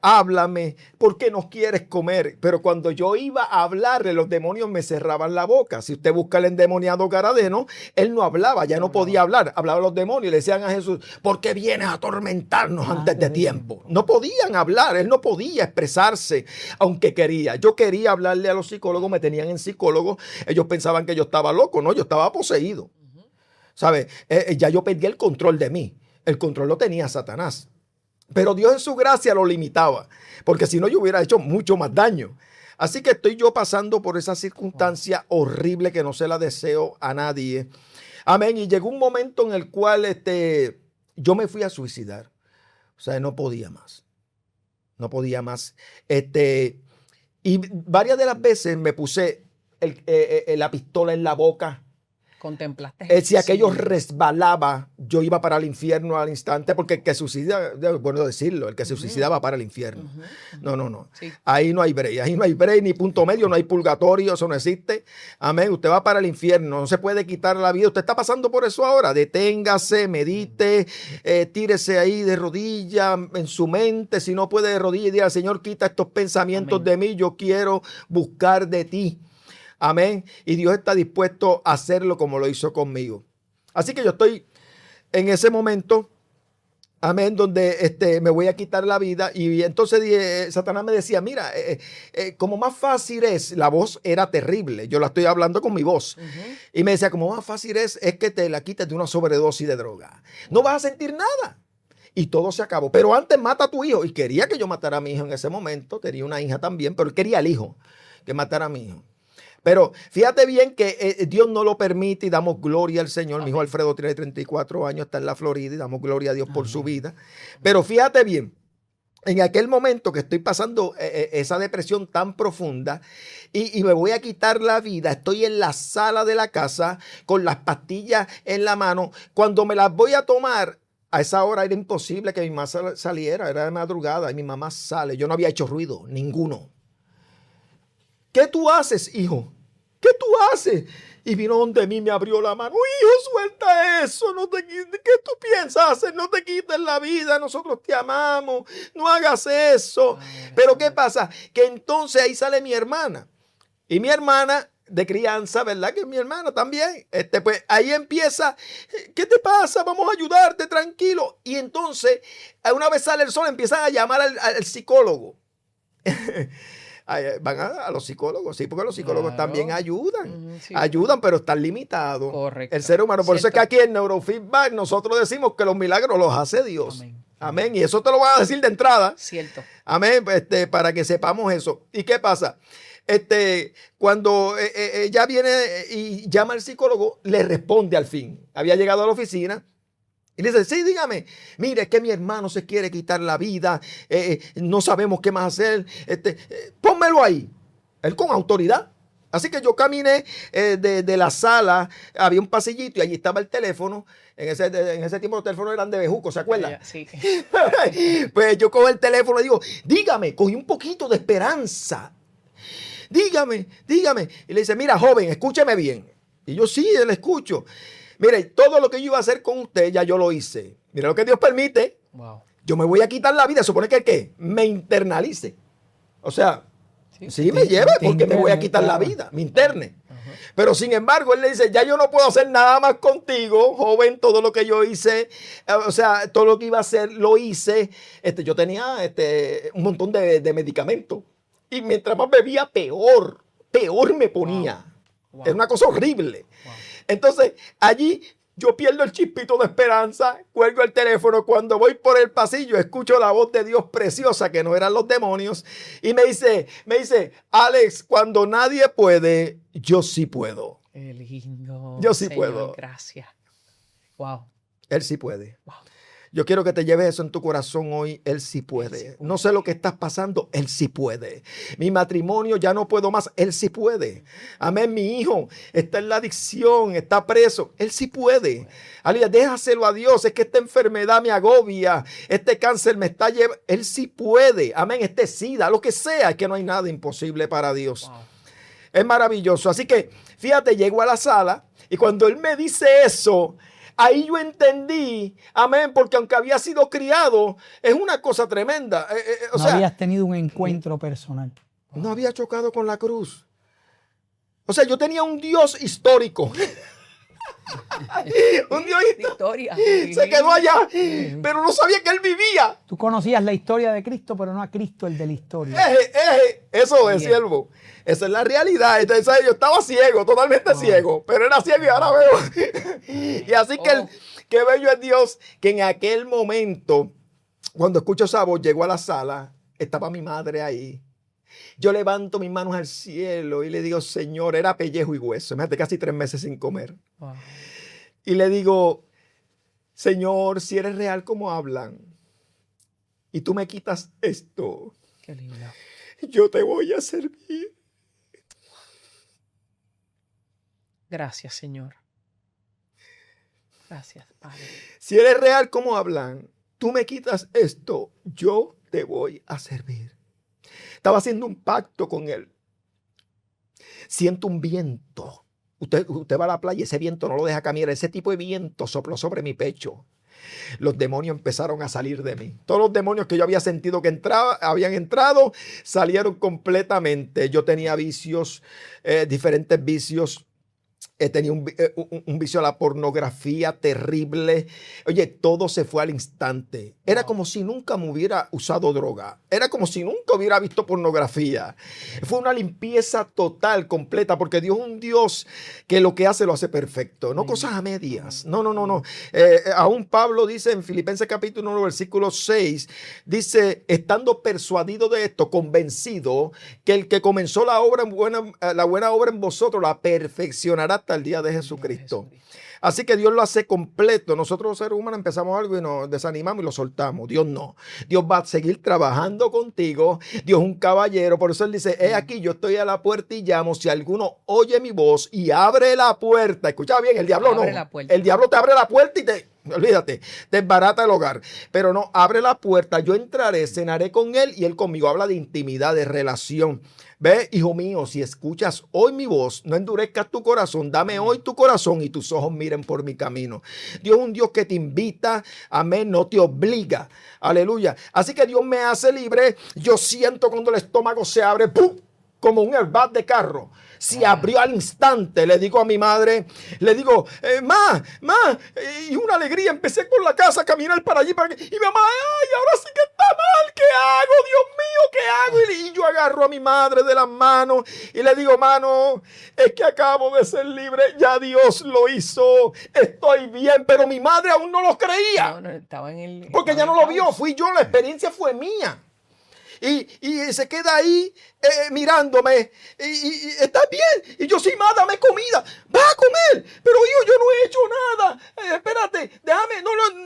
Háblame, ¿por qué no quieres comer? Pero cuando yo iba a hablarle, los demonios me cerraban la boca. Si usted busca el endemoniado Garadeno, él no hablaba, ya no podía hablar. Hablaban los demonios y le decían a Jesús, ¿por qué vienes a atormentarnos antes de tiempo? No podían hablar, él no podía expresarse, aunque quería. Yo quería hablarle a los psicólogos, me tenían en psicólogo. Ellos pensaban que yo estaba loco, no, yo estaba poseído. ¿Sabe? Ya yo perdí el control de mí. El control lo tenía Satanás. Pero Dios en su gracia lo limitaba, porque si no yo hubiera hecho mucho más daño. Así que estoy yo pasando por esa circunstancia horrible que no se la deseo a nadie. Amén. Y llegó un momento en el cual yo me fui a suicidar. O sea, no podía más. No podía más. Y varias de las veces me puse la pistola en la boca. Contemplaste. Si aquello resbalaba, yo iba para el infierno al instante, porque el que suicida, bueno decirlo, el que se suicida va para el infierno. No. Sí. Ahí no hay break, ni punto medio, no hay purgatorio, eso no existe. Amén, usted va para el infierno, no se puede quitar la vida. Usted está pasando por eso ahora, deténgase, medite, tírese ahí de rodilla en su mente, si no puede de rodilla y diga, Señor, quita estos pensamientos de mí, yo quiero buscar de ti. Amén. Y Dios está dispuesto a hacerlo como lo hizo conmigo. Así que yo estoy en ese momento Amén, donde me voy a quitar la vida. Y entonces Satanás me decía, mira, como más fácil es, la voz era terrible, yo la estoy hablando con mi voz. Y me decía, como más fácil es que te la quites de una sobredosis de droga. No vas a sentir nada. Y todo se acabó. Pero antes mata a tu hijo. Y quería que yo matara a mi hijo en ese momento. Tenía una hija también, pero él quería al hijo que matara a mi hijo. Pero fíjate bien que Dios no lo permite y damos gloria al Señor. Mi hijo Alfredo tiene 34 años, está en la Florida y damos gloria a Dios por su vida. Pero fíjate bien, en aquel momento que estoy pasando esa depresión tan profunda y me voy a quitar la vida, estoy en la sala de la casa con las pastillas en la mano. Cuando me las voy a tomar, a esa hora era imposible que mi mamá saliera, era de madrugada y mi mamá sale. Yo no había hecho ruido, ninguno. ¿Qué tú haces, hijo? ¿Qué tú haces? Y vino donde mí, me abrió la mano. Hijo, suelta eso. No te quites. ¿Qué tú piensas hacer? No te quites la vida. Nosotros te amamos. No hagas eso. Pero ¿qué pasa? Que entonces ahí sale mi hermana. Y mi hermana de crianza, ¿verdad? Que mi hermana también. Pues ahí empieza. ¿Qué te pasa? Vamos a ayudarte, tranquilo. Y entonces, una vez sale el sol, empiezan a llamar al psicólogo. Van a los psicólogos, sí, porque los psicólogos también ayudan, sí. Ayudan, pero están limitados. Correcto. El ser humano. Por eso es que aquí en Neurofeedback nosotros decimos que los milagros los hace Dios. Amén. Amén. Y eso te lo van a decir de entrada. Cierto. Amén. Para que sepamos eso. ¿Y qué pasa? Cuando ella viene y llama al psicólogo, le responde al fin. Había llegado a la oficina. Y le dice, sí, dígame, mire, es que mi hermano se quiere quitar la vida, no sabemos qué más hacer, pónmelo ahí. Él con autoridad. Así que yo caminé de la sala, había un pasillito y allí estaba el teléfono. En ese tiempo los teléfonos eran de bejuco, ¿se acuerdan? Sí. Pues yo cojo el teléfono y digo, dígame, cogí un poquito de esperanza. Dígame. Y le dice, mira, joven, escúcheme bien. Y yo, sí, le escucho. Mire, todo lo que yo iba a hacer con usted, ya yo lo hice. Mire lo que Dios permite. Wow. Yo me voy a quitar la vida. Supone que ¿qué? Me internalice. O sea, sí me lleve porque me voy a quitar la vida. Me interne. Pero sin embargo, él le dice, ya yo no puedo hacer nada más contigo, joven. Todo lo que yo hice, o sea, todo lo que iba a hacer, lo hice. Yo tenía un montón de medicamentos. Y mientras más bebía, peor me ponía. Wow. Es una cosa horrible. Wow. Entonces, allí yo pierdo el chispito de esperanza, cuelgo el teléfono. Cuando voy por el pasillo, escucho la voz de Dios preciosa, que no eran los demonios, y me dice, Alex, cuando nadie puede, yo sí puedo. Qué lindo. Yo sí Señor, puedo. Gracias. Wow. Él sí puede. Wow. Yo quiero que te lleves eso en tu corazón hoy. Él sí puede. No sé lo que estás pasando. Él sí puede. Mi matrimonio ya no puedo más. Él sí puede. Amén. Mi hijo está en la adicción, está preso. Él sí puede. Aleluya, déjaselo a Dios. Es que esta enfermedad me agobia. Este cáncer me está llevando. Él sí puede. Amén. Este SIDA, lo que sea, es que no hay nada imposible para Dios. Wow. Es maravilloso. Así que, fíjate, llego a la sala y cuando él me dice eso, ahí yo entendí, amén, porque aunque había sido criado, es una cosa tremenda. No habías tenido un encuentro personal. No había chocado con la cruz. O sea, yo tenía un Dios histórico. Un Dios Historia. se quedó allá, pero no sabía que él vivía. Tú conocías la historia de Cristo, pero no a Cristo, el de la historia. Eso es, Bien. siervo. Esa es la realidad. Entonces, yo estaba ciego, totalmente ciego, pero era ciego y ahora veo. Y así que qué bello es Dios, que en aquel momento, cuando escucho esa voz, llego a la sala, estaba mi madre ahí. Yo levanto mis manos al cielo y le digo, Señor, era pellejo y hueso. Imagínate, casi 3 meses sin comer. Wow. Y le digo, Señor, si eres real como hablan y tú me quitas esto, Qué lindo. yo te voy a servir. Gracias, Señor. Gracias, Padre. Si eres real como hablan, tú me quitas esto, yo te voy a servir. Estaba haciendo un pacto con él. Siento un viento. Usted va a la playa y ese viento no lo deja caminar. Ese tipo de viento sopló sobre mi pecho. Los demonios empezaron a salir de mí. Todos los demonios que yo había sentido que habían entrado, salieron completamente. Yo tenía vicios, diferentes vicios. Tenía un vicio a la pornografía terrible. Oye, todo se fue al instante. Era como si nunca me hubiera usado droga. Era como si nunca hubiera visto pornografía. Fue una limpieza total, completa, porque Dios es un Dios que lo que hace lo hace perfecto. No cosas a medias. No. Aún Pablo dice en Filipenses capítulo 1, versículo 6, dice, estando persuadido de esto, convencido que el que comenzó la buena obra en vosotros la perfeccionará hasta el día de Jesucristo. Así que Dios lo hace completo. Nosotros los seres humanos empezamos algo y nos desanimamos y lo soltamos. Dios no. Dios va a seguir trabajando contigo. Dios es un caballero. Por eso Él dice, he aquí, yo estoy a la puerta y llamo. Si alguno oye mi voz y abre la puerta. Escucha bien, el diablo no. El diablo te abre la puerta y olvídate, desbarata el hogar. Pero no, abre la puerta, yo entraré, cenaré con Él y Él conmigo. Habla de intimidad, de relación. Ve, hijo mío, si escuchas hoy mi voz, no endurezcas tu corazón, dame hoy tu corazón y tus ojos miren por mi camino. Dios es un Dios que te invita, amén, no te obliga, aleluya. Así que Dios me hace libre. Yo siento cuando el estómago se abre, ¡pum!, como un airbag de carro. Se abrió al instante. Le digo a mi madre, le digo, ma, y una alegría, empecé por la casa a caminar para allí, para aquí, y mi mamá, ay, ahora sí que está mal, ¿qué hago? Dios mío, ¿qué hago? Y yo agarro a mi madre de las manos y le digo, mano, es que acabo de ser libre, ya Dios lo hizo, estoy bien, pero mi madre aún no lo creía, estaba porque ella no lo vio, fui yo, la experiencia fue mía. Y se queda ahí mirándome. Y está bien. Y yo, sí, ma, dame comida. Va a comer. Pero yo no he hecho nada. Espérate, déjame.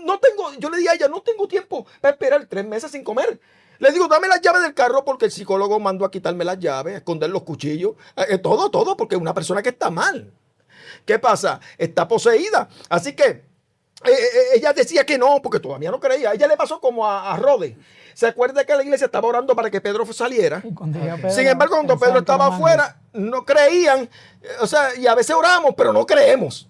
No tengo. Yo le dije a ella, no tengo tiempo para esperar 3 meses sin comer. Le digo, dame las llaves del carro porque el psicólogo mandó a quitarme las llaves, a esconder los cuchillos. Todo, porque es una persona que está mal. ¿Qué pasa? Está poseída. Así que ella decía que no, porque todavía no creía. A ella le pasó como a Rode. ¿Se acuerda que la iglesia estaba orando para que Pedro saliera? Sin embargo, cuando Pedro estaba afuera, no creían. O sea, y a veces oramos, pero no creemos.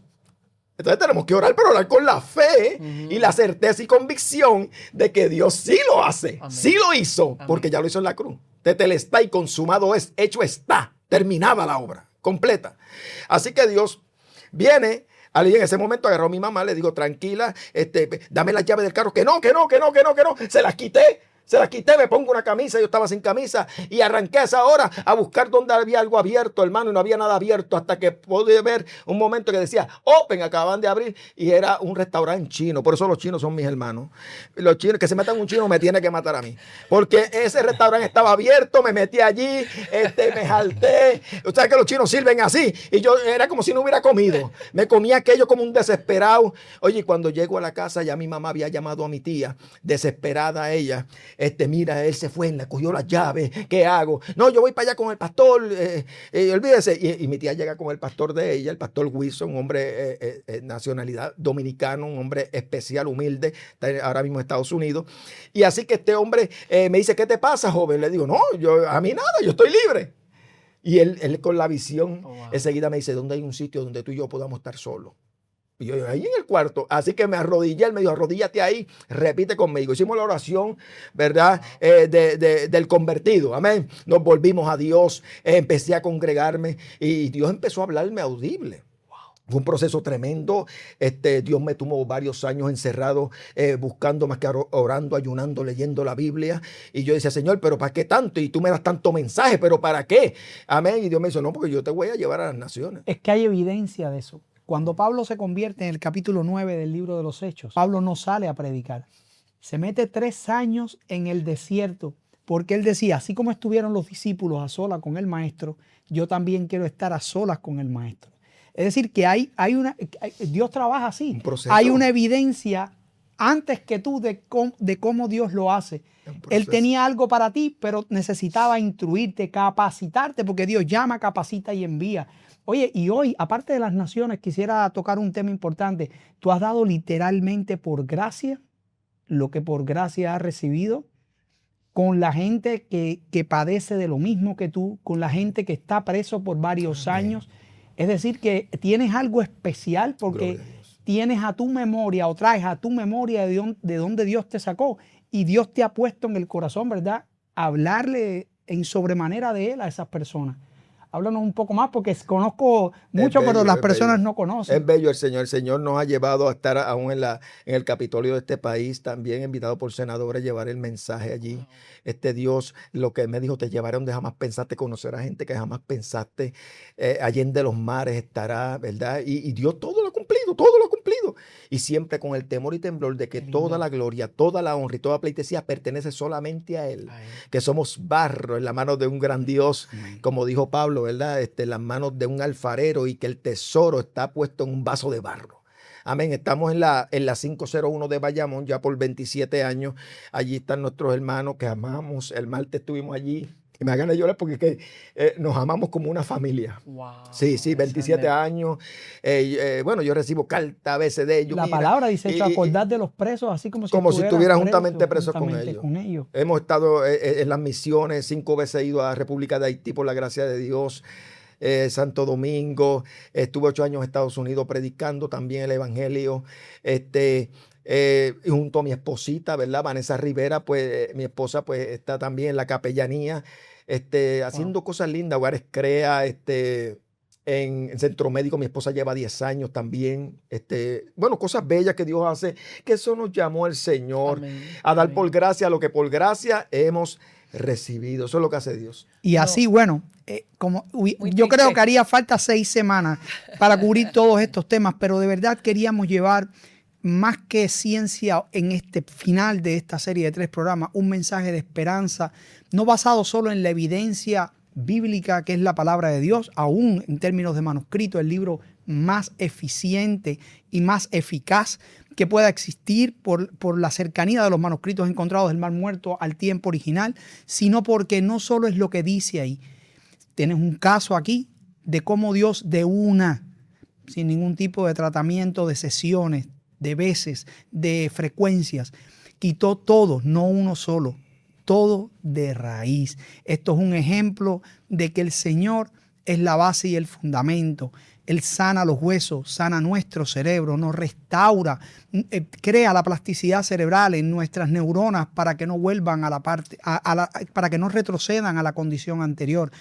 Entonces tenemos que orar, pero orar con la fe y la certeza y convicción de que Dios sí lo hace. Amén. Sí lo hizo, porque ya lo hizo en la cruz. Tetelestai, consumado es, hecho está, terminada la obra, completa. Así que Dios viene. En ese momento agarró a mi mamá, le digo, tranquila, dame las llaves del carro. Que no. Se las quité, me pongo una camisa, yo estaba sin camisa y arranqué a esa hora a buscar dónde había algo abierto, hermano, y no había nada abierto hasta que pude ver un momento que decía Open, acaban de abrir y era un restaurante chino. Por eso los chinos son mis hermanos. Los chinos, que se metan un chino me tiene que matar a mí, porque ese restaurante estaba abierto, me metí allí, me jalté. O sea que los chinos sirven así y yo era como si no hubiera comido. Me comía aquello como un desesperado. Oye, cuando llego a la casa ya mi mamá había llamado a mi tía, desesperada ella. Mira, él se fue, le cogió las llaves, ¿qué hago? No, yo voy para allá con el pastor, olvídese. Y mi tía llega con el pastor de ella, el pastor Wilson, un hombre nacionalidad dominicano, un hombre especial, humilde, está ahora mismo en Estados Unidos. Y así que este hombre me dice, ¿qué te pasa, joven? Le digo, no, a mí nada, yo estoy libre. Y él con la visión, enseguida me dice, ¿dónde hay un sitio donde tú y yo podamos estar solos? Y yo, ahí en el cuarto. Así que me arrodillé, él me dijo, arrodíllate ahí, repite conmigo. Hicimos la oración, ¿verdad? Del convertido, amén. Nos volvimos a Dios, empecé a congregarme y Dios empezó a hablarme audible. Fue un proceso tremendo. Dios me tuvo varios años encerrado, buscando más que orando, ayunando, leyendo la Biblia. Y yo decía, Señor, ¿pero para qué tanto? Y tú me das tanto mensaje, ¿pero para qué? Amén. Y Dios me dijo, no, porque yo te voy a llevar a las naciones. Es que hay evidencia de eso. Cuando Pablo se convierte en el capítulo 9 del libro de los Hechos, Pablo no sale a predicar. Se mete 3 años en el desierto, porque él decía, así como estuvieron los discípulos a solas con el maestro, yo también quiero estar a solas con el maestro. Es decir, que Dios trabaja así. Hay una evidencia antes que tú de cómo Dios lo hace. Él tenía algo para ti, pero necesitaba instruirte, capacitarte, porque Dios llama, capacita y envía. Oye, y hoy, aparte de las naciones, quisiera tocar un tema importante. Tú has dado literalmente por gracia lo que por gracia has recibido con la gente que padece de lo mismo que tú, con la gente que está preso por varios años. Es decir, que tienes algo especial porque tienes a tu memoria o traes a tu memoria de donde Dios te sacó y Dios te ha puesto en el corazón, ¿verdad? Hablarle en sobremanera de Él a esas personas. Háblanos un poco más porque conozco mucho, bello, pero las es personas bello. no conocen. Es bello el Señor. El Señor nos ha llevado a estar aún en el Capitolio de este país, también invitado por senadores, llevar el mensaje allí. Dios, lo que me dijo, te llevaré donde jamás pensaste, conocer a gente que jamás pensaste, allende los mares estará, ¿verdad? Y Dios todo lo ha cumplido, todo lo ha cumplido. Y siempre con el temor y temblor de que Qué lindo. toda la gloria, toda la honra y toda pleitesía pertenece solamente a Él. Ay, Que somos barro en la mano de un gran Dios, Amén. como dijo Pablo, ¿verdad? En las manos de un alfarero, y que el tesoro está puesto en un vaso de barro. Amén. Estamos en la 501 de Bayamón ya por 27 años. Allí están nuestros hermanos que amamos. El martes estuvimos allí. Y me hagan llorar porque nos amamos como una familia. wow. Sí, 27 años. Bueno, yo recibo cartas a veces de ellos. La mira, palabra dice hecho y- acordar de los presos, así como si estuviera juntamente preso con juntamente ellos. con ellos. Hemos estado en las misiones, 5 veces he ido a República de Haití por la gracia de Dios, Santo Domingo, estuve 8 años en Estados Unidos predicando también el Evangelio, y junto a mi esposita, ¿verdad? Vanessa Rivera, pues mi esposa pues está también en la capellanía, haciendo cosas lindas, Hogares Crea, en Centro Médico, mi esposa lleva 10 años también. Bueno, cosas bellas que Dios hace, que eso nos llamó el Señor Amén, a dar amén. por gracia lo que por gracia hemos recibido. Eso es lo que hace Dios. Y así, bueno, Muy yo creo triste. que haría falta 6 semanas para cubrir todos estos temas, pero de verdad queríamos llevar más que ciencia en este final de esta serie de 3 programas, un mensaje de esperanza, no basado solo en la evidencia bíblica, que es la palabra de Dios, aún en términos de manuscrito, el libro más eficiente y más eficaz que pueda existir por la cercanía de los manuscritos encontrados del Mar Muerto al tiempo original, sino porque no solo es lo que dice ahí. Tienes un caso aquí de cómo Dios de una, sin ningún tipo de tratamiento, de sesiones, de veces, de frecuencias, quitó todo, no uno solo, todo de raíz. Esto es un ejemplo de que el Señor es la base y el fundamento. Él sana los huesos, sana nuestro cerebro, nos restaura, crea la plasticidad cerebral en nuestras neuronas para que no vuelvan a la parte, para que no retrocedan a la condición anterior.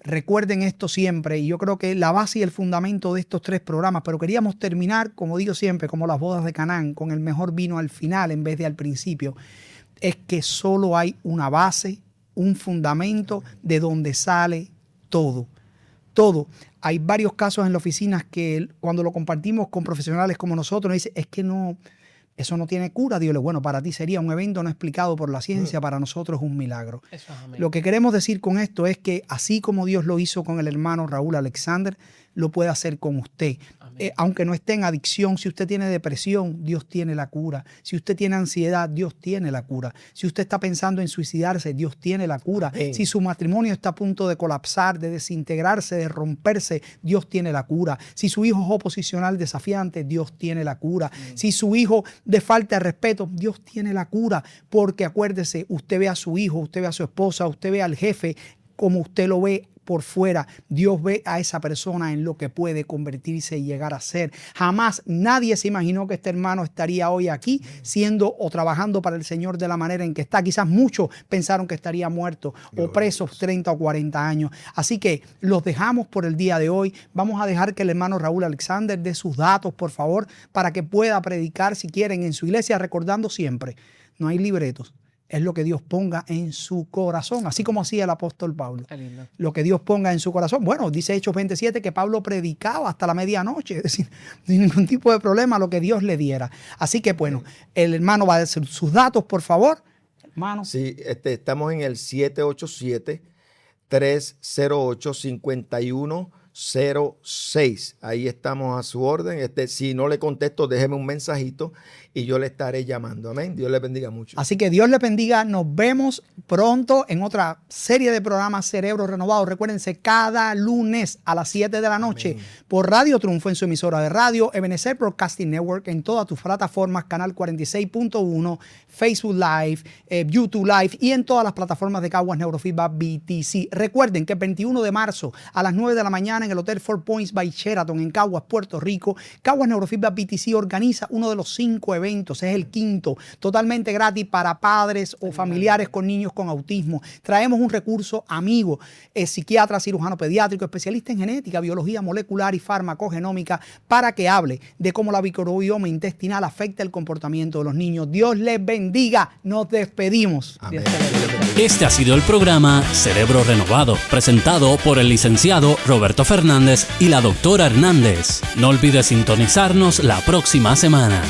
Recuerden esto siempre, y yo creo que la base y el fundamento de estos 3 programas, pero queríamos terminar, como digo siempre, como las bodas de Canaán, con el mejor vino al final en vez de al principio, es que solo hay una base, un fundamento de donde sale todo. Todo. Hay varios casos en la oficina que cuando lo compartimos con profesionales como nosotros, nos dicen, es que no, eso no tiene cura. Digo, bueno, para ti sería un evento no explicado por la ciencia, para nosotros es un milagro. Eso es amén. Lo que queremos decir con esto es que así como Dios lo hizo con el hermano Raúl Alexander, lo puede hacer con usted. Aunque no esté en adicción, si usted tiene depresión, Dios tiene la cura. Si usted tiene ansiedad, Dios tiene la cura. Si usted está pensando en suicidarse, Dios tiene la cura. Amén. Si su matrimonio está a punto de colapsar, de desintegrarse, de romperse, Dios tiene la cura. Si su hijo es oposicional desafiante, Dios tiene la cura. Si su hijo de falta de respeto, Dios tiene la cura. Porque acuérdese, usted ve a su hijo, usted ve a su esposa, usted ve al jefe como usted lo ve por fuera. Dios ve a esa persona en lo que puede convertirse y llegar a ser. Jamás nadie se imaginó que este hermano estaría hoy aquí siendo o trabajando para el Señor de la manera en que está. Quizás muchos pensaron que estaría muerto o preso 30 o 40 años. Así que los dejamos por el día de hoy. Vamos a dejar que el hermano Raúl Alexander dé sus datos, por favor, para que pueda predicar si quieren en su iglesia, recordando siempre, no hay libretos. Es lo que Dios ponga en su corazón, así como hacía el apóstol Pablo. Qué lindo. Lo que Dios ponga en su corazón. Bueno, dice Hechos 27 que Pablo predicaba hasta la medianoche, es decir, sin ningún tipo de problema, lo que Dios le diera. Así que, bueno, el hermano va a decir sus datos, por favor. Hermano. Sí, estamos en el 787-308-5106. Ahí estamos a su orden. Si no le contesto, déjeme un mensajito y yo le estaré llamando. Amén. Dios le bendiga mucho. Así que Dios le bendiga. Nos vemos pronto en otra serie de programas Cerebro Renovado. Recuérdense, cada lunes a las 7 de la noche por Radio Triunfo en su emisora de radio, Ebenezer Broadcasting Network, en todas tus plataformas, Canal 46.1, Facebook Live, YouTube Live y en todas las plataformas de Caguas Neurofeedback BTC. Recuerden que el 21 de marzo a las 9 de la mañana en el Hotel Four Points by Sheraton en Caguas, Puerto Rico, Caguas Neurofeedback BTC organiza uno de los 5 eventos, es el quinto, totalmente gratis para padres o familiares con niños con autismo. Traemos un recurso amigo, psiquiatra, cirujano pediátrico, especialista en genética, biología molecular y farmacogenómica para que hable de cómo la microbioma intestinal afecta el comportamiento de los niños. Dios les bendiga. Nos despedimos. Amén. Este ha sido el programa Cerebro Renovado, presentado por el licenciado Roberto Fernández y la doctora Hernández. No olvides sintonizarnos la próxima semana.